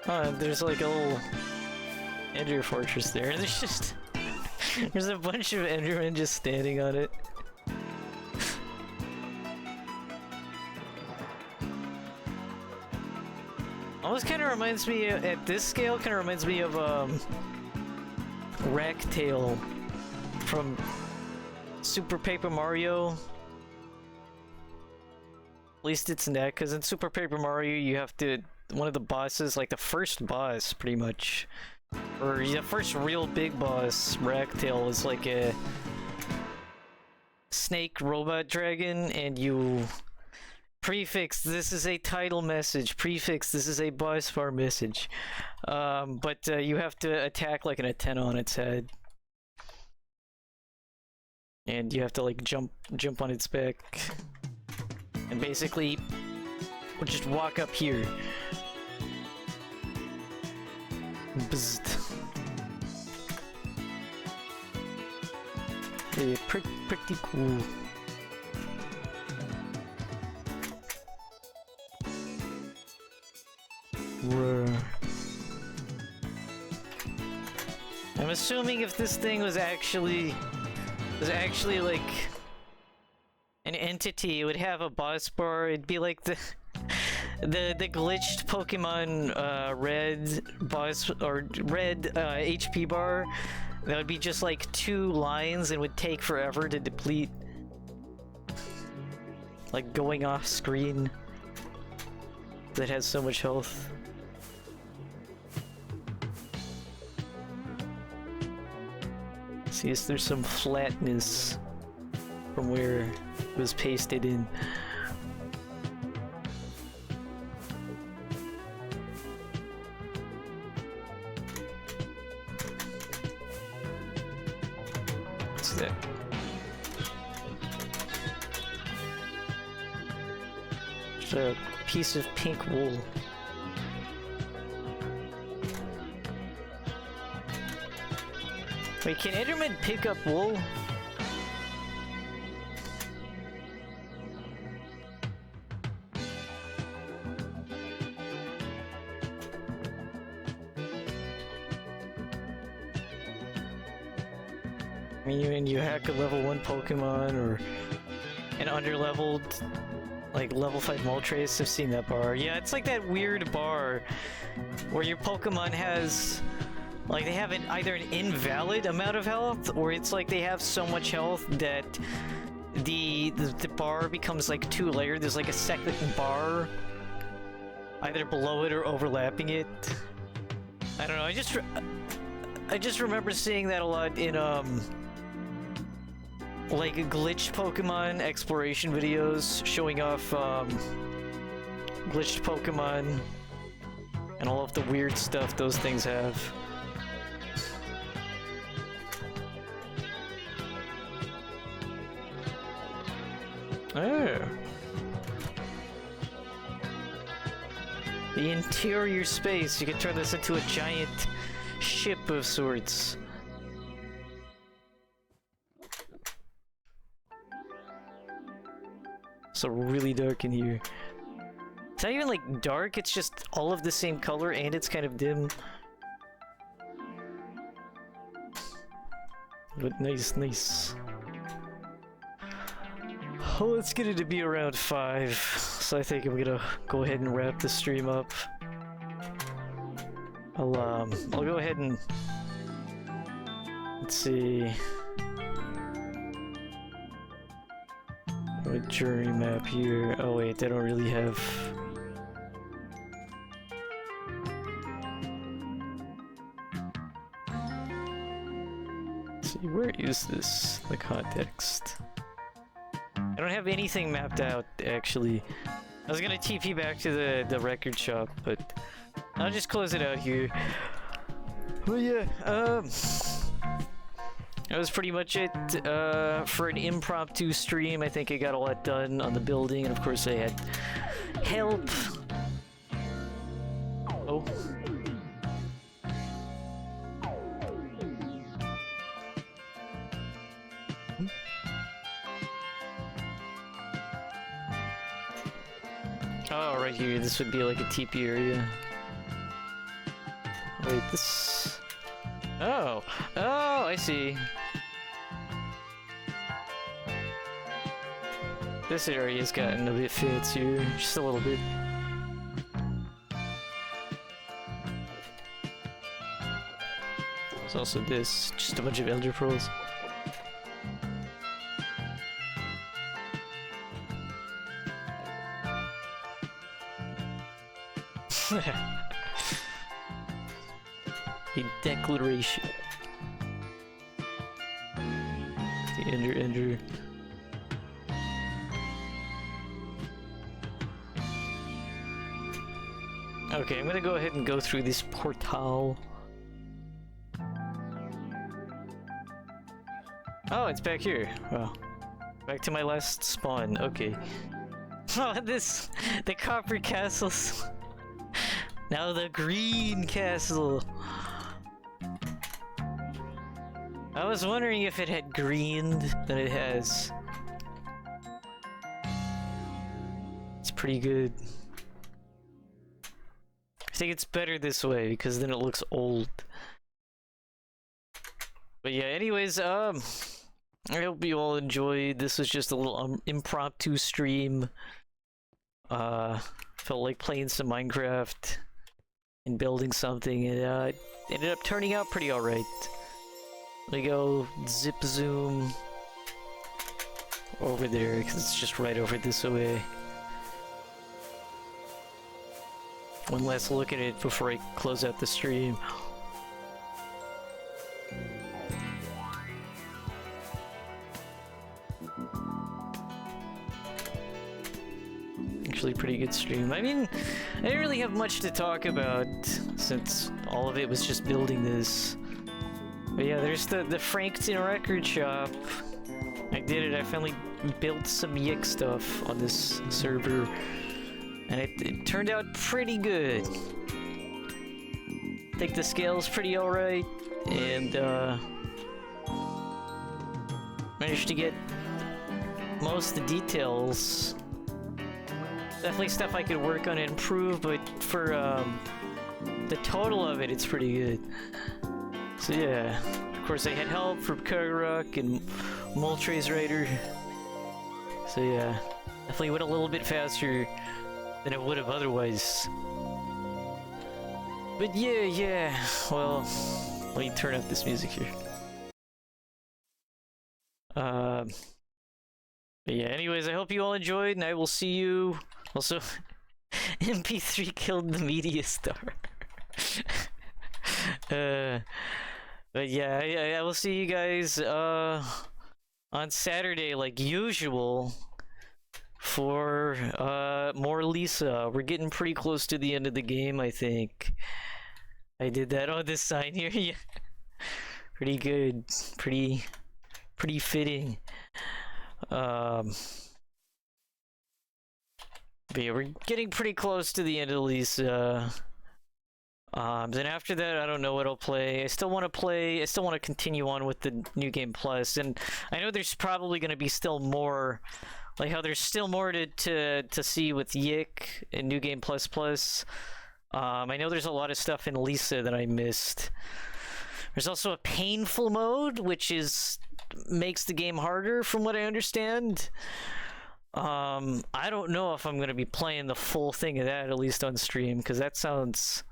Oh, there's like a little Ender Fortress there, and there's just there's a bunch of Endermen just standing on it. Almost kind of reminds me, at this scale, kind of reminds me of Ragtail from Super Paper Mario. At least it's in that, because in Super Paper Mario you have to, one of the bosses, like the first boss pretty much, or the first real big boss, Ragtail, is like a snake robot dragon, and you prefix, this is a title message, prefix, this is a boss bar message. But you have to attack like an antenna on its head. And you have to like jump on its back. And basically, we'll just walk up here. Bzzzt. Yeah, pretty cool. I'm assuming if this thing was actually like an entity, it would have a boss bar. It'd be like the glitched Pokemon red boss or red HP bar. That would be just like 2 lines and would take forever to deplete. Like going off screen. That has so much health. See, is there some flatness from where it was pasted in? What's that? It's a piece of pink wool. Wait, can Enderman pick up wool? I mean, when you hack a level 1 Pokemon or an underleveled, like level 5 Moltres, I've seen that bar. Yeah, it's like that weird bar where your Pokemon has, like, they have either an invalid amount of health, or it's like they have so much health that the bar becomes like 2-layered. There's like a second bar either below it or overlapping it. I don't know. I just remember seeing that a lot in like glitched Pokemon exploration videos showing off glitched Pokemon and all of the weird stuff those things have. Oh. The interior space. You can turn this into a giant ship of sorts. So really dark in here. It's not even like dark, it's just all of the same color and it's kind of dim. But nice, nice. Oh, let's get it to be around 5, so I think I'm gonna go ahead and wrap the stream up. I'll go ahead and let's see. A journey map here. Oh wait, they don't really have. Let's see, where is this? The context. I don't have anything mapped out, actually. I was gonna TP back to the record shop, but I'll just close it out here. But yeah, that was pretty much it for an impromptu stream. I think I got a lot done on the building, and of course I had help. Oh, right here. This would be like a TP area. Wait, this... Oh! Oh, I see. This area's gotten a bit fancier, just a little bit. There's also this, just a bunch of Elder Pearls. A declaration. The Ender. Okay, I'm gonna go ahead and go through this portal. Oh, it's back here. Well, back to my last spawn. Okay. Oh, the copper castles. Now the green castle. I was wondering if it had greened, but it has. It's pretty good. I think it's better this way because then it looks old. But yeah, anyways, I hope you all enjoyed. This was just a little impromptu stream. Felt like playing some Minecraft and building something, and it ended up turning out pretty alright. Let me go zip zoom over there because it's just right over this way. One last look at it before I close out the stream. Actually, pretty good stream. I mean, I didn't really have much to talk about since all of it was just building this. But yeah, there's the Frankton record shop. I did it. I finally built some YIIK stuff on this server. And it turned out pretty good. I think the scale's pretty alright. And, managed to get most of the details. Definitely stuff I could work on and improve, but for, the total of it, it's pretty good. So yeah, of course I had help from Kagurok and Moltres Rider. So yeah, definitely went a little bit faster than it would have otherwise. But yeah, well, let me turn up this music here. But yeah, anyways, I hope you all enjoyed, and I will see you. Also, MP3 killed the media star. But yeah, I will see you guys on Saturday like usual for more Lisa. We're getting pretty close to the end of the game, I think. I did that on this sign here. Yeah. Pretty good. Pretty fitting. But yeah, we're getting pretty close to the end of Lisa. Then after that, I don't know what I'll play. I still want to continue on with the New Game Plus, and I know there's probably going to be still more, like how there's still more to see with YIIK and New Game Plus Plus. I know there's a lot of stuff in Lisa that I missed. There's also a painful mode, which makes the game harder from what I understand. I don't know if I'm going to be playing the full thing of that, at least on stream, because that sounds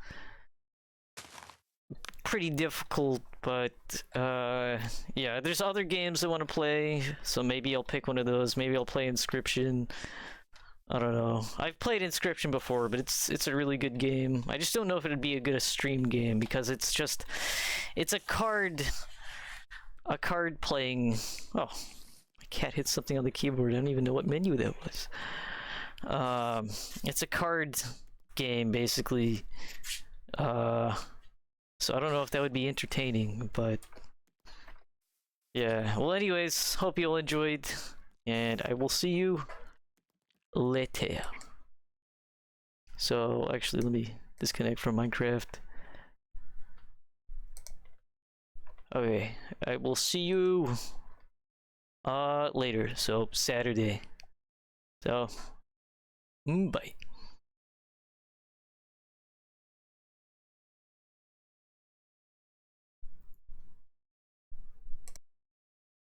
pretty difficult, but yeah, there's other games I want to play, so maybe I'll pick one of those. Maybe I'll play Inscription. I don't know. I've played Inscription before, but it's a really good game. I just don't know if it'd be a good stream game because it's a card playing. Oh, my cat hit something on the keyboard. I don't even know what menu that was. It's a card game basically. So I don't know if that would be entertaining, but yeah. Well, anyways, hope you all enjoyed, and I will see you later. So actually, let me disconnect from Minecraft. Okay, I will see you Later. So Saturday. So bye.